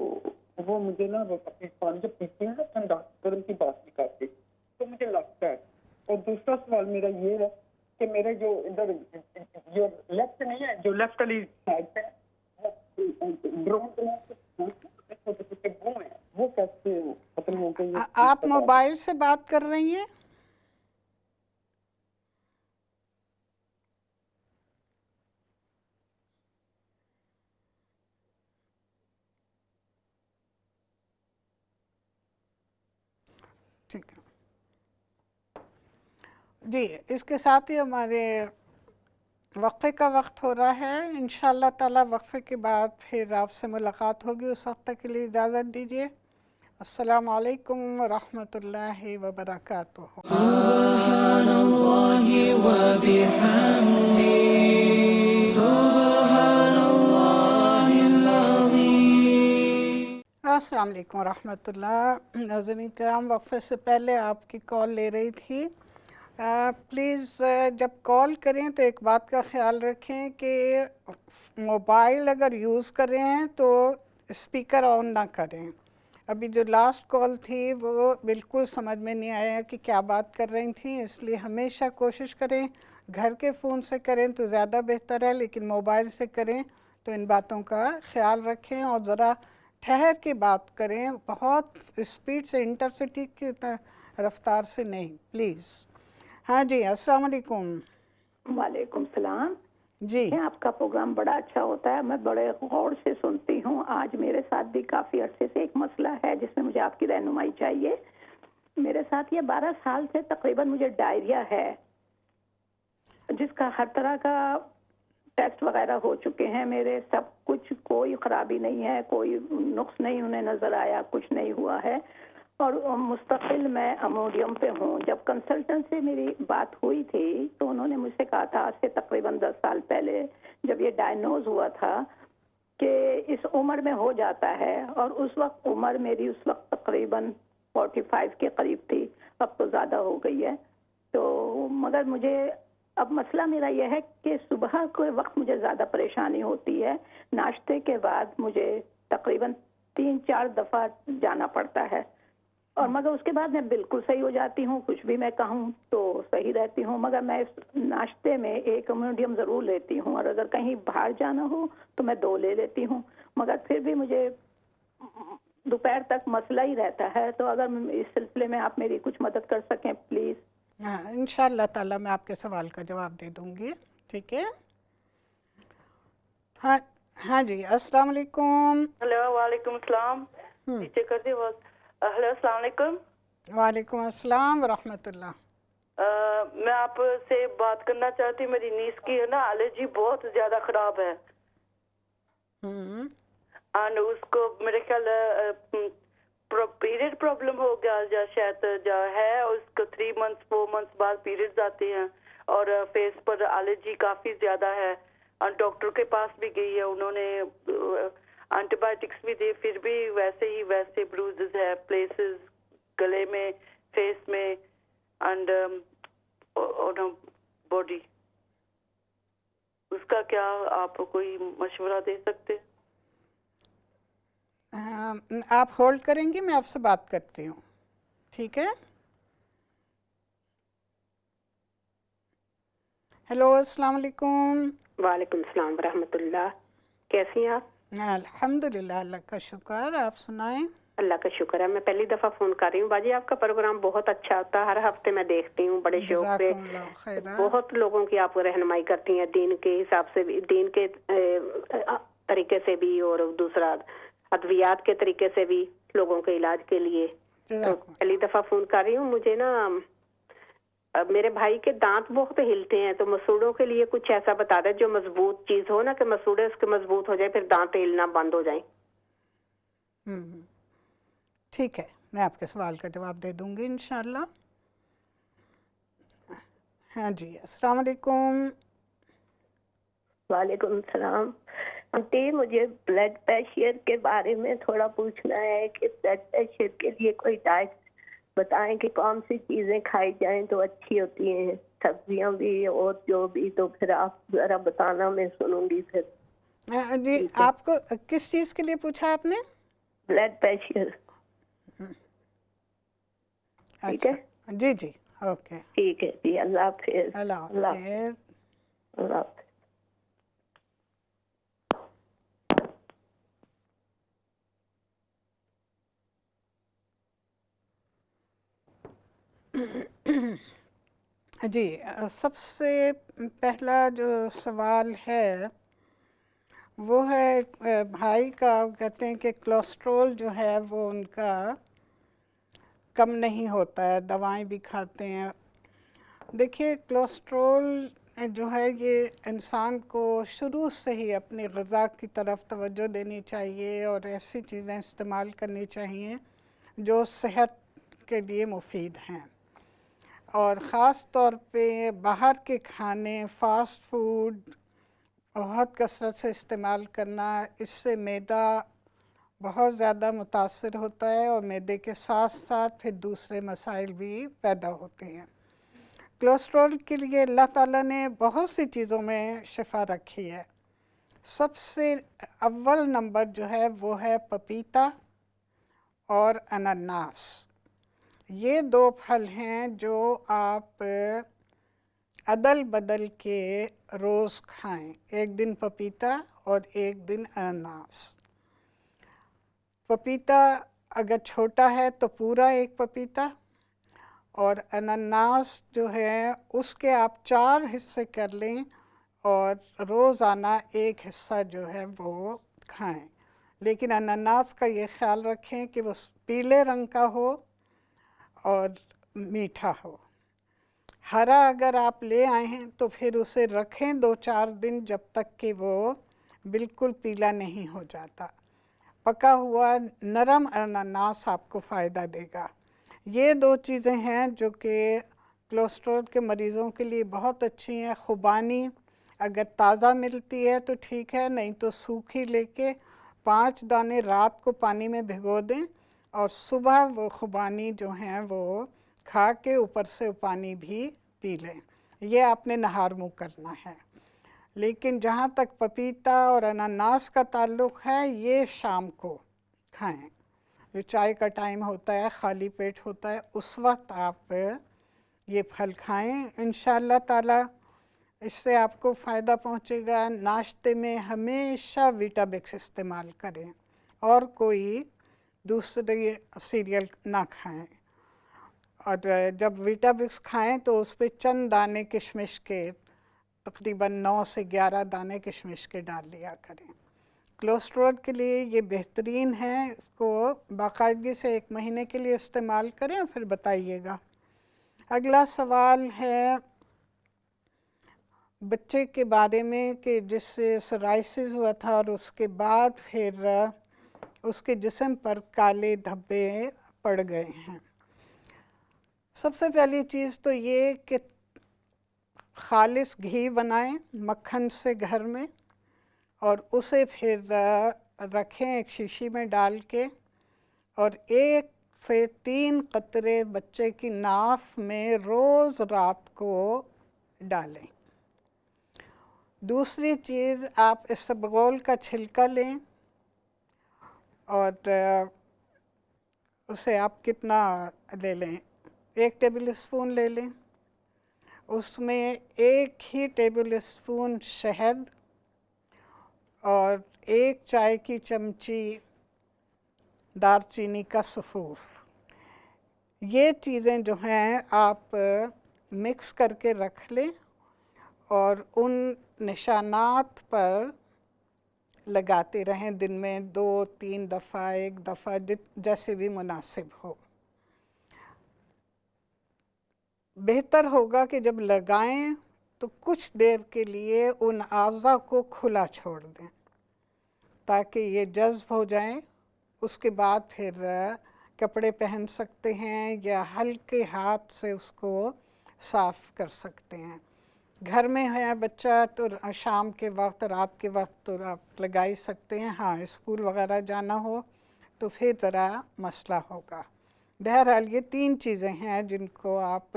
वो मुझे ना पानी जब पीते हैं ना ठंडा, गर्म की बात नहीं करती, तो मुझे लगता है। और दूसरा सवाल मेरा ये है कि मेरे जो इधर जो लेफ्ट नहीं है, जो लेफ्ट वाली साइड पे ब्राउन कलर के छोटे छोटे वो कैसे खत्म हो गई है। आप मोबाइल से बात कर रही हैं? ठीक है जी, इसके साथ ही हमारे वक्फे का वक्त हो रहा है। इंशाअल्लाह ताला वक्फे के बाद फिर आपसे मुलाकात होगी। उस वक्त तक के लिए इजाज़त दीजिए। अस्सलामु अलैकुम व रहमतुल्लाहि व बरकातुहू। सुब्हानल्लाहि व बिहम्दी, सुब्हानल्लाहिल अज़ीम। अस्सलामु अलैकुम व रहमतुल्लाह। नाज़रीन किराम, वक्फे से पहले आपकी कॉल ले रही थी। प्लीज़ जब कॉल करें तो एक बात का ख्याल रखें कि मोबाइल अगर यूज़ कर रहे हैं तो स्पीकर ऑन ना करें। अभी जो लास्ट कॉल थी वो बिल्कुल समझ में नहीं आया कि क्या बात कर रही थी, इसलिए हमेशा कोशिश करें घर के फ़ोन से करें तो ज़्यादा बेहतर है, लेकिन मोबाइल से करें तो इन बातों का ख्याल रखें और ज़रा ठहर के बात करें। बहुत स्पीड से इंटरसिटी की रफ्तार से नहीं, प्लीज़। हाँ जी, अस्सलाम वालेकुम। वालेकुम सलाम जी आपका प्रोग्राम बड़ा अच्छा होता है, मैं बड़े गौर से सुनती हूँ। आज मेरे साथ भी काफ़ी अरसे से एक मसला है जिसमें मुझे आपकी रहनुमाई चाहिए। मेरे साथ ये 12 साल से तकरीबन मुझे डायरिया है, जिसका हर तरह का टेस्ट वगैरह हो चुके हैं मेरे, सब कुछ, कोई खराबी नहीं है, कोई नुक्स नहीं उन्हें नज़र आया, कुछ नहीं हुआ है। और मुस्तकिल मैं अमोडियम पे हूँ। जब कंसल्टेंट से मेरी बात हुई थी तो उन्होंने मुझसे कहा था, आज से तकरीबन 10 साल पहले जब ये डायग्नोज हुआ था, कि इस उम्र में हो जाता है। और उस वक्त उम्र मेरी उस वक्त तकरीबन 45 के करीब थी, अब तो ज़्यादा हो गई है। तो मगर मुझे अब मसला मेरा यह है कि सुबह के वक्त मुझे ज़्यादा परेशानी होती है। नाश्ते के बाद मुझे तकरीबन 3-4 दफ़ा जाना पड़ता है, और मगर उसके बाद मैं बिल्कुल सही हो जाती हूँ। कुछ भी मैं कहूँ तो सही रहती हूँ, मगर मैं इस नाश्ते में एक मीडियम ज़रूर लेती हूँ, और अगर कहीं बाहर जाना हो तो मैं 2 ले लेती हूँ। मगर फिर भी मुझे दोपहर तक मसला ही रहता है। तो अगर इस सिलसिले में आप मेरी कुछ मदद कर सकें प्लीज़। हाँ, इंशाअल्लाह ताला मैं आपके सवाल का जवाब दे दूँगी। ठीक है। हाँ हाँ जी, अस्सलाम वालेकुम। हेलो, वालेकुम अस्सलाम। नीचे कर दी आवाज़। हेलो, अस्सलाम वालेकुम। वालेकुम अस्सलाम व रहमतुल्लाह। मैं आपसे बात करना चाहती हूँ। मेरी नीस की है ना एलर्जी बहुत ज़्यादा ख़राब है, और उसको मेरे ख्याल पीरियड प्रॉब्लम हो गया या शायद जो है, उसको 3 मंथ्स 4 मंथ्स बाद पीरियड्स आते हैं, और फेस पर एलर्जी काफ़ी ज़्यादा है। और डॉक्टर के पास भी गई है, उन्होंने एंटीबायोटिक्स भी दिए, फिर भी वैसे ब्रूजेस है प्लेसेस, गले में, फेस में, एंड ऑन बॉडी। उसका क्या आप कोई मशवरा दे सकते हैं? आप होल्ड करेंगे, मैं आपसे बात करती हूँ। ठीक है। हेलो, अस्सलाम वालेकुम। वालेकुम सलाम रहमतुल्लाह। कैसी हैं आप? अल्हम्दुलिल्लाह, अल्लाह का शुक्र। आप सुनाएं। अल्लाह का शुक्र है। मैं पहली दफ़ा फ़ोन कर रही हूँ। बाजी, आपका प्रोग्राम बहुत अच्छा होता है, हर हफ्ते मैं देखती हूँ बड़े शौक से। जज़ाकुमुल्लाह खैरा। बहुत लोगों की आप रहनुमाई करती हैं, दीन के हिसाब से भी, दीन के तरीके से भी, और दूसरा अद्वियात के तरीके से भी, लोगों के इलाज के लिए। तो पहली दफ़ा फ़ोन कर रही हूँ। मुझे ना मेरे भाई के दांत बहुत हिलते हैं, तो मसूड़ों के लिए कुछ ऐसा बता दे जो मजबूत चीज हो ना, कि मसूड़े उसके मजबूत हो जाए, फिर दांत हिलना बंद हो जाए। ठीक है, मैं आपके सवाल का जवाब दे दूंगी इंशाल्लाह। हाँ जी, अस्सलाम वालेकुम। वालेकुम सलाम। आंटी, मुझे ब्लड प्रेशर के बारे में थोड़ा पूछना है कि ब्लड प्रेशर के लिए कोई डाइट बताएं कि कौन सी चीज़ें खाई जाएं तो अच्छी होती हैं, सब्जियां भी और जो भी। तो फिर आप ज़रा बताना, मैं सुनूंगी फिर। जी, आपको किस चीज़ के लिए पूछा आपने? Blood pressure. ठीक है जी जी, ओके, ठीक है जी। अल्लाह हाफिज़। अल्लाह हाफिज़। अल्लाह हाफिज़। जी, सबसे पहला जो सवाल है वो है भाई का, कहते हैं कि कोलेस्ट्रॉल जो है वो उनका कम नहीं होता है, दवाएं भी खाते हैं। देखिए, कोलेस्ट्रॉल जो है ये इंसान को शुरू से ही अपनी ग़िज़ा की तरफ तवज्जो देनी चाहिए और ऐसी चीज़ें इस्तेमाल करनी चाहिए जो सेहत के लिए मुफीद हैं। और ख़ास तौर पे बाहर के खाने, फ़ास्ट फूड बहुत कसरत से इस्तेमाल करना, इससे मैदा बहुत ज़्यादा मुतासर होता है और मैदे के साथ साथ फिर दूसरे मसाइल भी पैदा होते हैं। कोलेस्ट्रॉल के लिए अल्लाह ताला ने बहुत सी चीज़ों में शिफा रखी है। सबसे अव्वल नंबर जो है वो है पपीता और अनानास। ये दो फल हैं जो आप अदल बदल के रोज़ खाएं, एक दिन पपीता और एक दिन अनानास। पपीता अगर छोटा है तो पूरा एक पपीता, और अनानास जो है उसके आप 4 हिस्से कर लें और रोज़ाना एक हिस्सा जो है वो खाएं। लेकिन अनानास का ये ख्याल रखें कि वो पीले रंग का हो और मीठा हो। हरा अगर आप ले आए हैं तो फिर उसे रखें 2-4 दिन, जब तक कि वो बिल्कुल पीला नहीं हो जाता। पका हुआ नरम अनानास आपको फ़ायदा देगा। ये 2 चीज़ें हैं जो कि कोलेस्ट्रॉल के मरीज़ों के लिए बहुत अच्छी हैं। खुबानी अगर ताज़ा मिलती है तो ठीक है, नहीं तो सूखी लेके 5 दाने रात को पानी में भिगो दें और सुबह वो खुबानी जो हैं वो खा के ऊपर से पानी भी पी लें। ये आपने नहार मुँह करना है। लेकिन जहाँ तक पपीता और अनानास का ताल्लुक़ है, ये शाम को खाएं। जो चाय का टाइम होता है, खाली पेट होता है, उस वक्त आप ये फल खाएं। इंशाअल्लाह ताला इससे आपको फ़ायदा पहुँचेगा। नाश्ते में हमेशा वीटाबिक्स इस्तेमाल करें और कोई दूसरे सीरियल ना खाएं। और जब वीटाबिक्स खाएं तो उस पर चंद दाने किशमिश के, तकरीबन 9 से 11 दाने किशमिश के डाल लिया करें। कोलेस्ट्रॉल के लिए ये बेहतरीन है, इसको बाकायदगी से 1 महीने के लिए इस्तेमाल करें और फिर बताइएगा। अगला सवाल है बच्चे के बारे में कि जिससे सोराइसिस हुआ था और उसके बाद फिर उसके जिस्म पर काले धब्बे पड़ गए हैं। सबसे पहली चीज़ तो ये कि खालिस घी बनाएं मक्खन से घर में और उसे फिर रखें एक शीशी में डाल के, और 1 से 3 कतरे बच्चे की नाफ में रोज़ रात को डालें। दूसरी चीज़, आप इसबगोल का छिलका लें और उसे आप कितना ले लें, 1 टेबल स्पून ले लें। उसमें 1 ही टेबल स्पून शहद और 1 चाय की चमची दालचीनी का सफ़ूफ, ये चीज़ें जो हैं आप मिक्स करके रख लें और उन निशानात पर लगाते रहें। दिन में 2-3 दफ़ा, 1 दफ़ा, जैसे भी मुनासिब हो। बेहतर होगा कि जब लगाएं तो कुछ देर के लिए उन आज़ा को खुला छोड़ दें ताकि ये जज़्ब हो जाएं। उसके बाद फिर कपड़े पहन सकते हैं या हल्के हाथ से उसको साफ़ कर सकते हैं। घर में है बच्चा तो शाम के वक्त, रात के वक्त तो आप लगा ही सकते हैं। हाँ, स्कूल वगैरह जाना हो तो फिर ज़रा मसला होगा। बहरहाल ये 3 चीज़ें हैं जिनको आप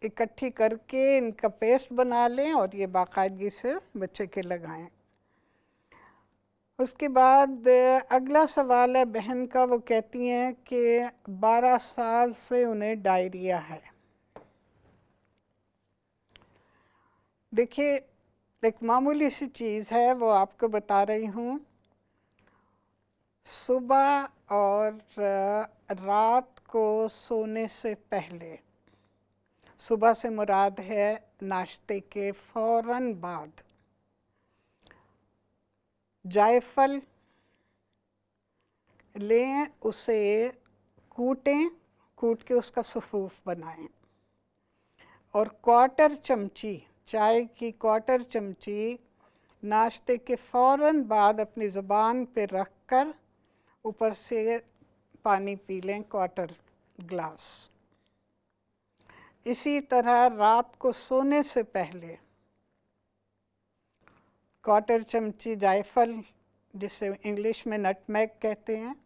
इकट्ठी करके इनका पेस्ट बना लें और ये बाकायदगी से बच्चे के लगाएं। उसके बाद अगला सवाल है बहन का, वो कहती हैं कि 12 साल से उन्हें डायरिया है। देखिए, एक मामूली सी चीज़ है, वो आपको बता रही हूँ। सुबह और रात को सोने से पहले, सुबह से मुराद है नाश्ते के फ़ौरन बाद, जायफल लें, उसे कूटें, कूट के उसका सफ़ूफ बनाएं और 1/4 चमची, चाय की 1/4 चमची नाश्ते के फ़ौरन बाद अपनी ज़ुबान पे रख कर ऊपर से पानी पी लें 1/4 ग्लास। इसी तरह रात को सोने से पहले 1/4 चमची जायफल, जिसे इंग्लिश में नटमेग कहते हैं,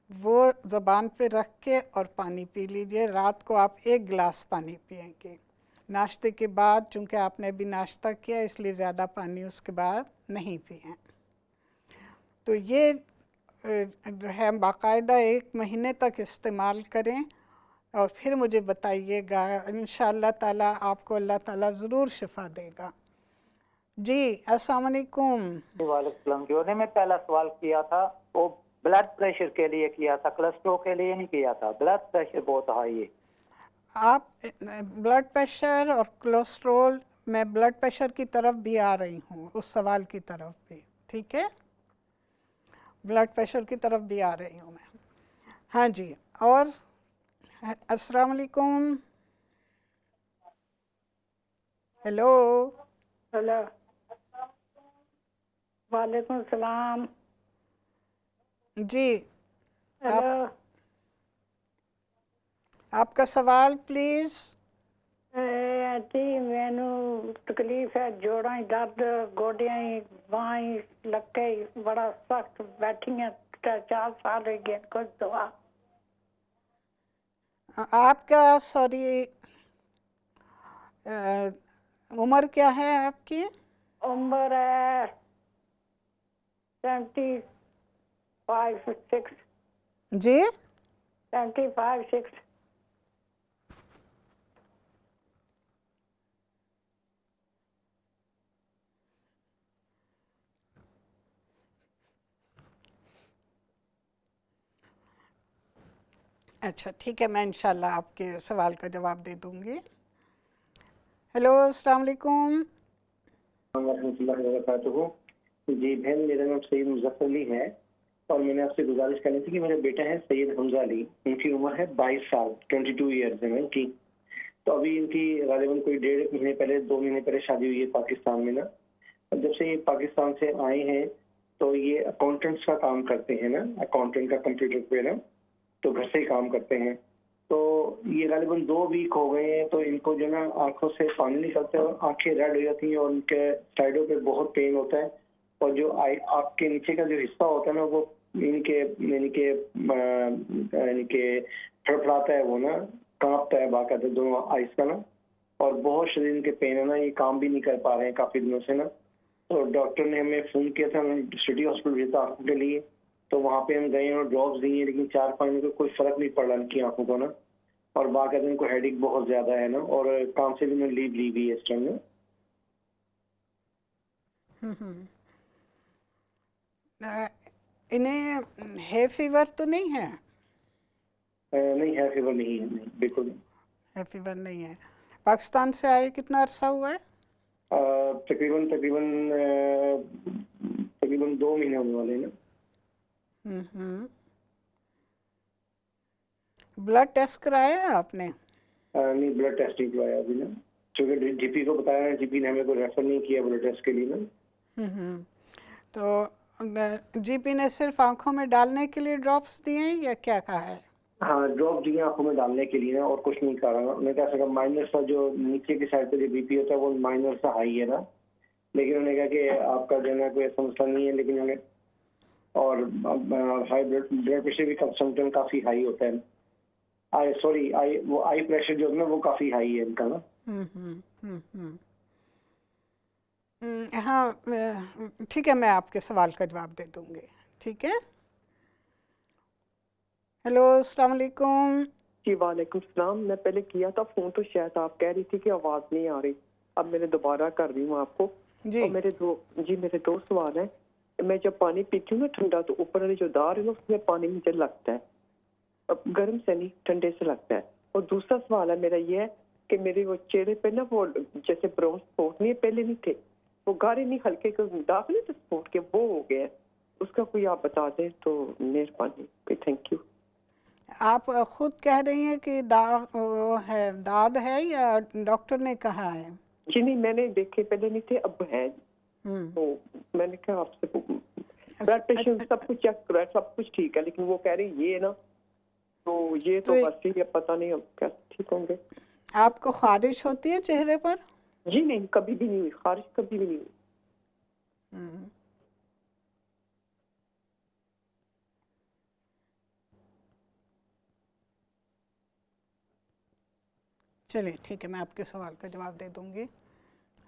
वो ज़ुबान पे रख के और पानी पी लीजिए। रात को आप 1 गिलास पानी पिएंगे। नाश्ते के बाद, चूँकि आपने अभी नाश्ता किया इसलिए ज़्यादा पानी उसके बाद नहीं पिए। तो ये जो है बाकायदा 1 महीने तक इस्तेमाल करें और फिर मुझे बताइएगा। इंशाअल्लाह ताला आपको अल्लाह ताला ज़रूर शिफ़ा देगा। जी अस्सलाम वालेकुम। वालेकुम। जो ने मैं पहला सवाल किया था वो ब्लड प्रेशर के लिए किया था, कोलेस्ट्रॉल के लिए नहीं किया था। ब्लड प्रेशर बहुत हाई है। आप ब्लड प्रेशर और कोलेस्ट्रॉल, मैं ब्लड प्रेशर की तरफ भी आ रही हूँ, उस सवाल की तरफ भी, ठीक है? ब्लड प्रेशर की तरफ भी आ रही हूँ मैं। हाँ जी। और अस्सलाम वालेकुम। हेलो। हेलो, वालेकुम सलाम। जी, हेलो, आपका सवाल प्लीज़। जी मैनू तकलीफ है, जोड़ां ही दर्द, गोडियां ही, बांह ही, लक्के ही, बड़ा सख्त बैठी हैं 4 साल हो गए। कुछ दवा। आपका सॉरी उम्र क्या है आपकी? उम्र है 75-6। जी 75-6। अच्छा ठीक है, मैं इंशाल्लाह आपके सवाल का जवाब दे दूंगी। हेलो अस्सलाम वालेकुम। जी बहन, मेरा नाम सैयद मुज़फ़्फ़र अली है और मैंने आपसे गुजारिश करनी थी कि मेरा बेटा है सैयद हमजा अली, इनकी उम्र है 22 साल, 22 ईयर्स है इनकी। तो अभी इनकी गालिबन कोई 1.5 महीने पहले, 2 महीने पहले शादी हुई है पाकिस्तान में ना। और जब से ये पाकिस्तान से आए हैं तो ये अकाउंटेंट्स का काम करते हैं ना, अकाउंटेंट का कंप्यूटर पे ना, तो घर से ही काम करते हैं। तो ये गालिबन 2 वीक हो गए हैं, तो इनको जो ना आंखों से पानी निकलता है और आंखें रेड हो जाती हैं और उनके साइडों पे बहुत पेन होता है और जो आँख के नीचे का जो हिस्सा होता है ना वो इनके फड़फड़ाता है, वो ना कांपता है बाकायदा दोनों आइस का ना, और बहुत शरीर इनके पेन है ना, ये काम भी नहीं कर पा रहे हैं काफी दिनों से ना। तो डॉक्टर ने हमें फोन किया था, सिटी हॉस्पिटल भेजा था आंखों के लिए, तो वहाँ पे हम गए और ड्रॉप्स दिए, लेकिन 4-5 दिन को कोई फर्क नहीं पड़ रहा इनकी आंखों को ना, और बाकायदा इनको हेडेक बहुत ज्यादा है ना, और काम से भी मैं लीव ली हुई है इस टाइम में। इन्हें है फीवर तो नहीं है? नहीं है फीवर, नहीं है, नहीं बिल्कुल नहीं है फीवर नहीं है। पाकिस्तान से आए कितना अरसा हुआ है? तकरीबन 2 महीने होने वाले हैं ना। ब्लड टेस्ट कराया है आपने? नहीं, ब्लड टेस्ट नहीं करवाया अभी ना, क्योंकि जीपी को बताया, जीपी ने हमें को रेफर नहीं किया ब्लड टेस्ट के लिए ना। तो जीपी ने सिर्फ आंखों में डालने के लिए ड्रॉप्स दिए हैं या क्या कहा है? हाँ, ड्रॉप दिए आंखों में डालने के लिए ना, और कुछ नहीं कर रहा। उन्होंने कहा माइनर सा जो नीचे की साइड पे जो बीपी होता है वो माइनर सा हाई है ना, लेकिन उन्होंने कहा कि आपका जो है कोई ऐसा मसला नहीं है, लेकिन उन्हें और हाई ब्लड प्रेशर भी समटाइम काफी हाई होता है। आई प्रेशर जो है ना वो काफी हाई है इनका ना। हाँ ठीक है, मैं आपके सवाल का जवाब दे दूंगी, ठीक है। हेलो अस्सलाम वालेकुम। जी वालेकुम सलाम। मैं पहले किया था फोन तो शायद आप कह रही थी कि आवाज नहीं आ रही, अब मैंने दोबारा कर रही हूँ आपको जी। और मेरे 2 सवाल हैं। मैं जब पानी पीती हूँ ना ठंडा, तो ऊपर वाली जो दार है ना उसमें पानी मुझे लगता है, अब गर्म से नहीं ठंडे से लगता है। और दूसरा सवाल है मेरा ये है कि मेरे वो चेहरे पे ना वो जैसे ब्राउन स्पॉट नहीं, पहले नहीं थे, वो गाढ़े नहीं हल्के दाग नहीं थे स्पॉट के, वो हो गए। उसका कोई आप बता दें तो मेहरबानी। Thank you. आप खुद कह रही हैं कि दाद है या डॉक्टर ने कहा है? जी नहीं, मैंने देखे पहले नहीं थे, अब है। तो मैंने कहा आपसे ब्लड प्रेशर सब कुछ चेक करा, सब कुछ ठीक है, लेकिन वो कह रही ये ना, तो ये तो बस ही पता नहीं अब क्या ठीक होंगे। आपको खारिश होती है चेहरे पर? जी नहीं, कभी भी नहीं हुई खारिश, कभी भी नहीं हुई। चलिए ठीक है, मैं आपके सवाल का जवाब दे दूंगी।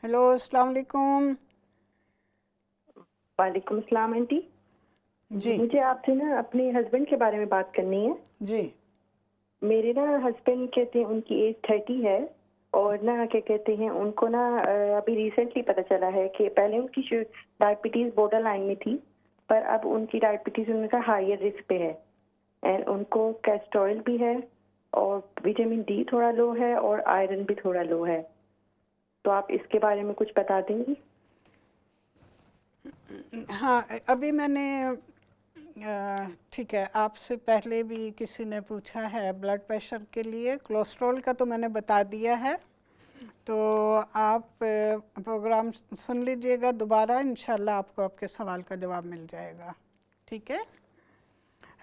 हेलो, अस्सलाम वालेकुम। वालेकुम अस्सलाम आंटी जी। मुझे आपसे ना अपने हस्बैंड के बारे में बात करनी है। जी। मेरे ना हस्बैंड कहते हैं उनकी एज 30 है, और ना क्या कहते हैं उनको ना अभी रिसेंटली पता चला है कि पहले उनकी डायबिटीज़ बॉर्डर लाइन में थी, पर अब उनकी डायबिटीज़ उनका हायर रिस्क पे है, एंड उनको कोलेस्ट्रॉल भी है और विटामिन डी थोड़ा लो है और आयरन भी थोड़ा लो है। तो आप इसके बारे में कुछ बता देंगी? हाँ, अभी मैंने ठीक है, आपसे पहले भी किसी ने पूछा है ब्लड प्रेशर के लिए, कोलेस्ट्रॉल का तो मैंने बता दिया है। तो आप प्रोग्राम सुन लीजिएगा दोबारा, इंशाल्लाह आपको आपके सवाल का जवाब मिल जाएगा। ठीक है।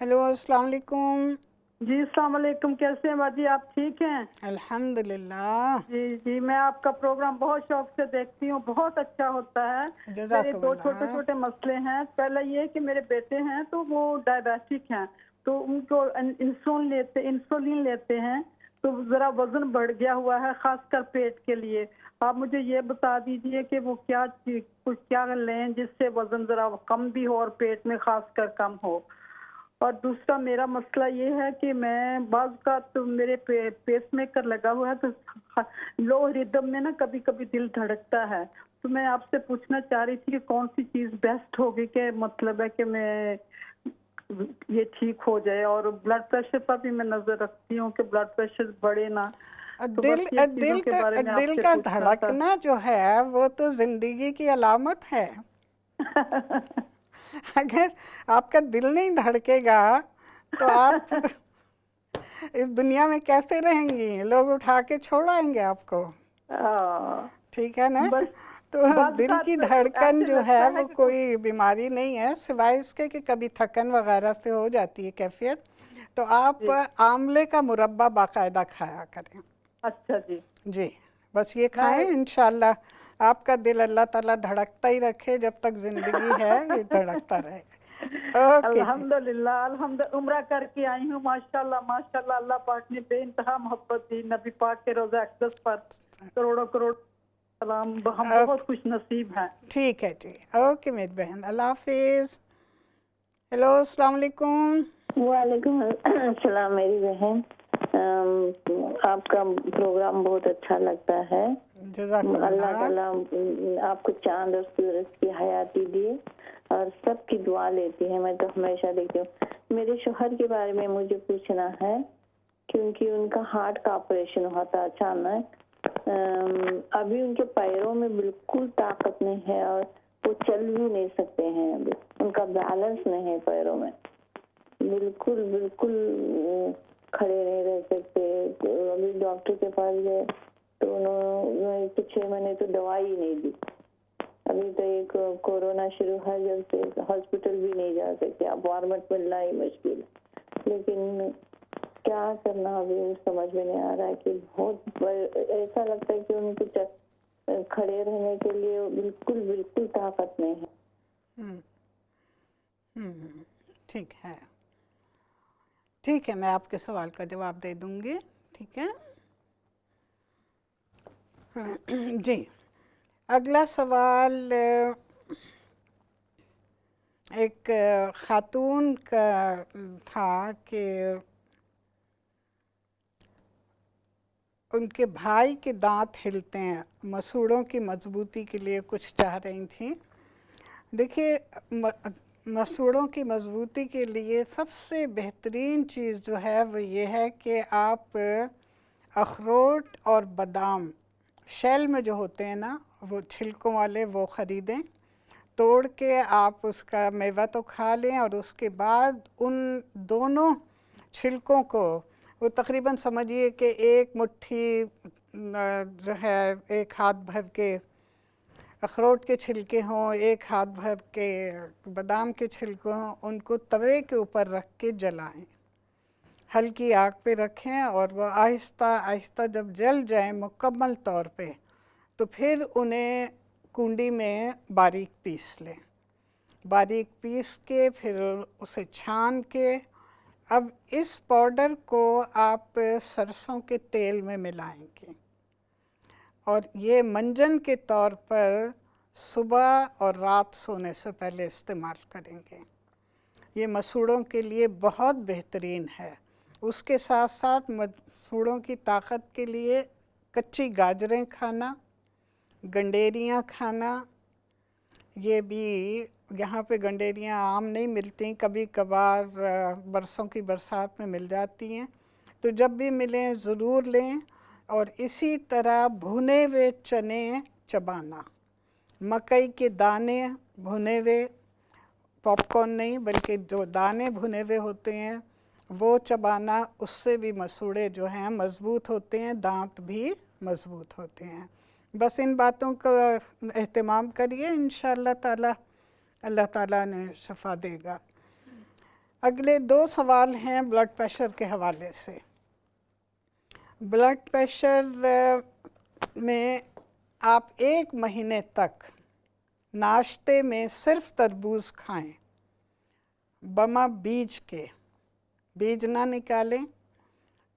हेलो, अस्सलाम वालेकुम। जी अस्सलाम वालेकुम, कैसे हैं बाजी, आप ठीक हैं? अल्हम्दुलिल्लाह। जी जी, मैं आपका प्रोग्राम बहुत शौक से देखती हूँ, बहुत अच्छा होता है। मेरे दो छोटे छोटे मसले हैं। पहला ये है कि मेरे बेटे हैं तो वो डायबिटिक हैं, तो उनको इंसुलिन लेते हैं, तो ज़रा वज़न बढ़ गया हुआ है, ख़ासकर पेट के लिए। आप मुझे ये बता दीजिए कि वो क्या लें जिससे वज़न ज़रा कम भी हो और पेट में ख़ासकर कम हो। और दूसरा मेरा मसला ये है कि मैं बाज़ का तो मेरे पेसमेकर लगा हुआ है, तो लो रिदम में ना कभी कभी दिल धड़कता है। तो मैं आपसे पूछना चाह रही थी कि कौन सी चीज़ बेस्ट होगी, कि मतलब है कि मैं ये ठीक हो जाए। और ब्लड प्रेशर पर भी मैं नज़र रखती हूँ कि ब्लड प्रेशर बढ़े ना। तो दिल का धड़कना जो है वो तो जिंदगी की अलामत है। अगर आपका दिल नहीं धड़केगा तो आप इस दुनिया में कैसे रहेंगी? लोग उठा के छोड़ आएंगे आपको। ठीक है ना? तो दिल की धड़कन जो है वो कोई बीमारी नहीं है, सिवाय इसके कि कभी थकन वगैरह से हो जाती है कैफियत। तो आप आंवले का मुरब्बा बाकायदा खाया करें। अच्छा जी। जी, बस ये खाएं, इंशाल्लाह आपका दिल अल्लाह ताला धड़कता ही रखे, जब तक जिंदगी है ये धड़कता रहेगा। अल्हम्दुलिल्लाह, अल्हम्दुलिल्लाह। उम्रा करके आई हूँ, माशाल्लाह माशाल्लाह। अल्लाह पाक ने बेइंतहा मोहब्बत दी, नबी पाक के रोज़ा अक़दस पर करोड़ों करोड़ सलाम। हम बहुत खुश नसीब हैं। ठीक है जी, ओके मेरी बहन, अल्लाह हाफिज़। हेलो, अस्सलाम वालेकुम। वालेकुम अस्सलाम मेरी बहन, आपका प्रोग्राम बहुत अच्छा लगता है। अल्लाह ताला आपको चांद और सूरज की हयाती दिए और सबकी दुआ लेती है, मैं तो हमेशा देखती हूँ। मेरे शोहर के बारे में मुझे पूछना है, क्योंकि उनका हार्ट का ऑपरेशन हुआ था अचानक। अभी उनके पैरों में बिल्कुल ताकत नहीं है और वो चल भी नहीं सकते हैं। अभी उनका बैलेंस नहीं है पैरों में, बिल्कुल बिल्कुल खड़े नहीं रह सकते। अभी डॉक्टर के पास गए तो उन्होंने 6 महीने तो दवाई ही नहीं दी। अभी तो एक कोरोना शुरू है, जब से हॉस्पिटल भी नहीं जा सकते, अपॉइंटमेंट मिलना ही मुश्किल। लेकिन क्या करना अभी समझ में नहीं आ रहा है कि बहुत ऐसा लगता है कि उनको खड़े रहने के लिए बिल्कुल बिल्कुल ताकत नहीं है। ठीक है, ठीक है, मैं आपके सवाल का जवाब दे दूंगी। ठीक है जी। अगला सवाल एक खातून का था कि उनके भाई के दांत हिलते हैं, मसूड़ों की मजबूती के लिए कुछ चाह रही थी। देखिए, मसूड़ों की मजबूती के लिए सबसे बेहतरीन चीज़ जो है वो ये है कि आप अखरोट और बादाम शेल में जो होते हैं ना, वो छिलकों वाले, वो ख़रीदें। तोड़ के आप उसका मेवा तो खा लें और उसके बाद उन दोनों छिलकों को, वो तकरीबन समझिए कि एक मुट्ठी जो है, एक हाथ भर के अखरोट के छिलके हों, एक हाथ भर के बादाम के छिलके हों, उनको तवे के ऊपर रख के जलाएं, हल्की आग पे रखें और वो आहिस्ता आहिस्ता जब जल जाए मुकम्मल तौर पे, तो फिर उन्हें कुंडी में बारीक पीस लें। बारीक पीस के फिर उसे छान के, अब इस पाउडर को आप सरसों के तेल में मिलाएंगे और ये मंजन के तौर पर सुबह और रात सोने से पहले इस्तेमाल करेंगे। ये मसूड़ों के लिए बहुत बेहतरीन है। उसके साथ साथ मसूड़ों की ताकत के लिए कच्ची गाजरें खाना, गंडेरियाँ खाना, ये भी यहाँ पे गंडेरियाँ आम नहीं मिलती, कभी कभार बरसों की बरसात में मिल जाती हैं, तो जब भी मिलें ज़रूर लें। और इसी तरह भुने हुए चने चबाना, मकई के दाने भुने हुए, पॉपकॉर्न नहीं बल्कि जो दाने भुने हुए होते हैं वो चबाना, उससे भी मसूड़े जो हैं मज़बूत होते हैं, दांत भी मज़बूत होते हैं। बस इन बातों का एहतमाम करिए, इंशाअल्लाह ताला अल्लाह ताला ने शफ़ा देगा। अगले 2 सवाल हैं ब्लड प्रेशर के हवाले से। ब्लड प्रेशर में आप 1 महीने तक नाश्ते में सिर्फ तरबूज खाएं, बमा बीज के, बीज ना निकालें,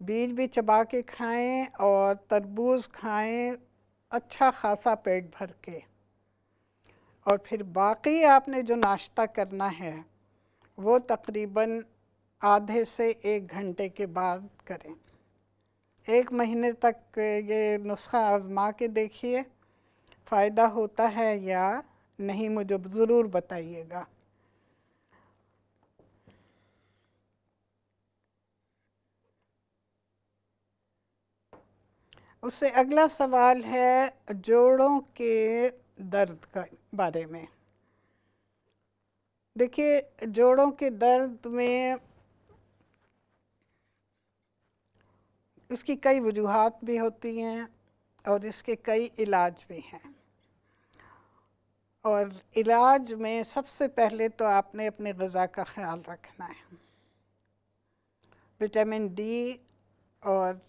बीज भी चबा के खाएं और तरबूज खाएं अच्छा खासा पेट भर के। और फिर बाकी आपने जो नाश्ता करना है वो तकरीबन आधे से 1 घंटे के बाद करें। 1 महीने तक ये नुस्खा आज़मा के देखिए, फ़ायदा होता है या नहीं मुझे ज़रूर बताइएगा। उससे अगला सवाल है जोड़ों के दर्द का बारे में। देखिए, जोड़ों के दर्द में इसकी कई वजूहात भी होती हैं और इसके कई इलाज भी हैं। और इलाज में सबसे पहले तो आपने अपनी ग़िज़ा का ख्याल रखना है। विटामिन डी और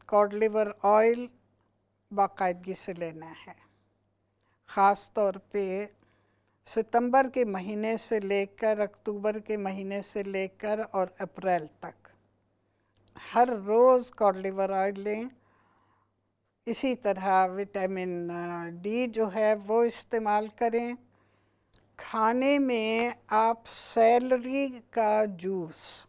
कॉड लिवर ऑयल बाकायदगी से लेना है। ख़ास तौर पे सितंबर के महीने से लेकर अक्टूबर के महीने से लेकर और अप्रैल तक हर रोज़ कॉड लिवर ऑयल लें। इसी तरह विटामिन डी जो है वो इस्तेमाल करें। खाने में आप सेलरी का जूस,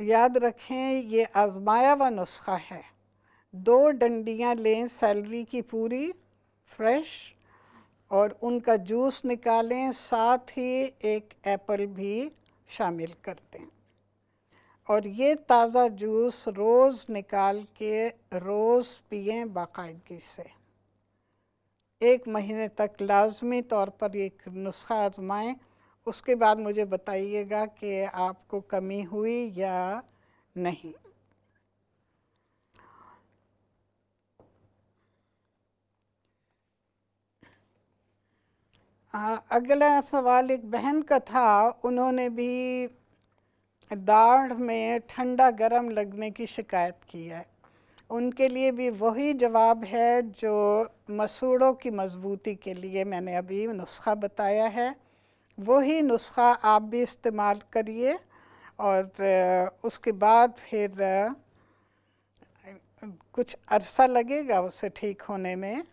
याद रखें ये आजमाया हुआ नुस्खा है। 2 डंडियाँ लें सेलरी की पूरी फ्रेश और उनका जूस निकालें, साथ ही 1 एप्पल भी शामिल कर दें और ये ताज़ा जूस रोज़ निकाल के रोज़ पिएं बाकायदगी से। 1 महीने तक लाजमी तौर पर ये नुस्खा आजमाएं। उसके बाद मुझे बताइएगा कि आपको कमी हुई या नहीं। अगला सवाल एक बहन का था, उन्होंने भी दाढ़ में ठंडा गरम लगने की शिकायत की है। उनके लिए भी वही जवाब है जो मसूड़ों की मजबूती के लिए मैंने अभी नुस्खा बताया है। वही नुस्खा आप भी इस्तेमाल करिए और उसके बाद फिर कुछ अरसा लगेगा उसे ठीक होने में।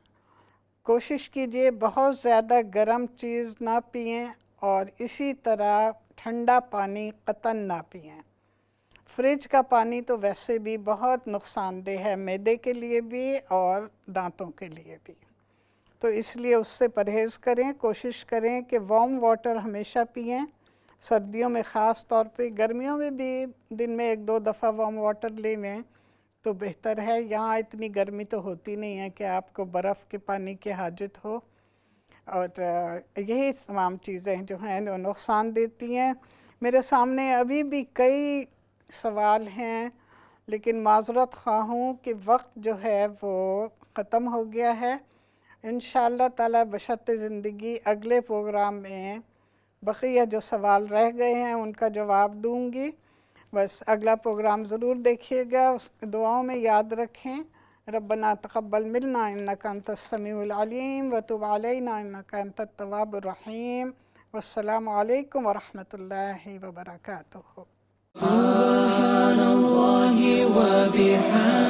कोशिश कीजिए बहुत ज़्यादा गर्म चीज़ ना पिएं और इसी तरह ठंडा पानी कतन ना पिएं। फ्रिज का पानी तो वैसे भी बहुत नुकसानदेह है, मैदे के लिए भी और दांतों के लिए भी। तो इसलिए उससे परहेज़ करें। कोशिश करें कि वार्म वाटर हमेशा पिएं, सर्दियों में ख़ास तौर पे। गर्मियों में भी दिन में 1-2 दफ़ा वार्म वाटर ले लें तो बेहतर है। यहाँ इतनी गर्मी तो होती नहीं है कि आपको बर्फ़ के पानी की हाजत हो। और यही तमाम चीज़ें जो हैं वो नुकसान देती हैं। मेरे सामने अभी भी कई सवाल हैं, लेकिन माज़रत ख़्वाह हूँ कि वक्त जो है वो ख़त्म हो गया है। इंशाअल्लाह ताला बशर्ते ज़िंदगी अगले प्रोग्राम में बक़िया जो सवाल रह गए हैं उनका जवाब दूँगी। बस अगला प्रोग्राम ज़रूर देखिएगा। उस दुआओं में याद रखें, रब्बना तक़ब्बल मिन्ना इन्नका अंतस समीउल अलीम व तुब अलैना इन्नका अंतत तव्वाबुर रहीम। वस्सलामु अलैकुम व रहमतुल्लाहि व बरकातुहू। सुब्हानल्लाहि व बिहम्दिही।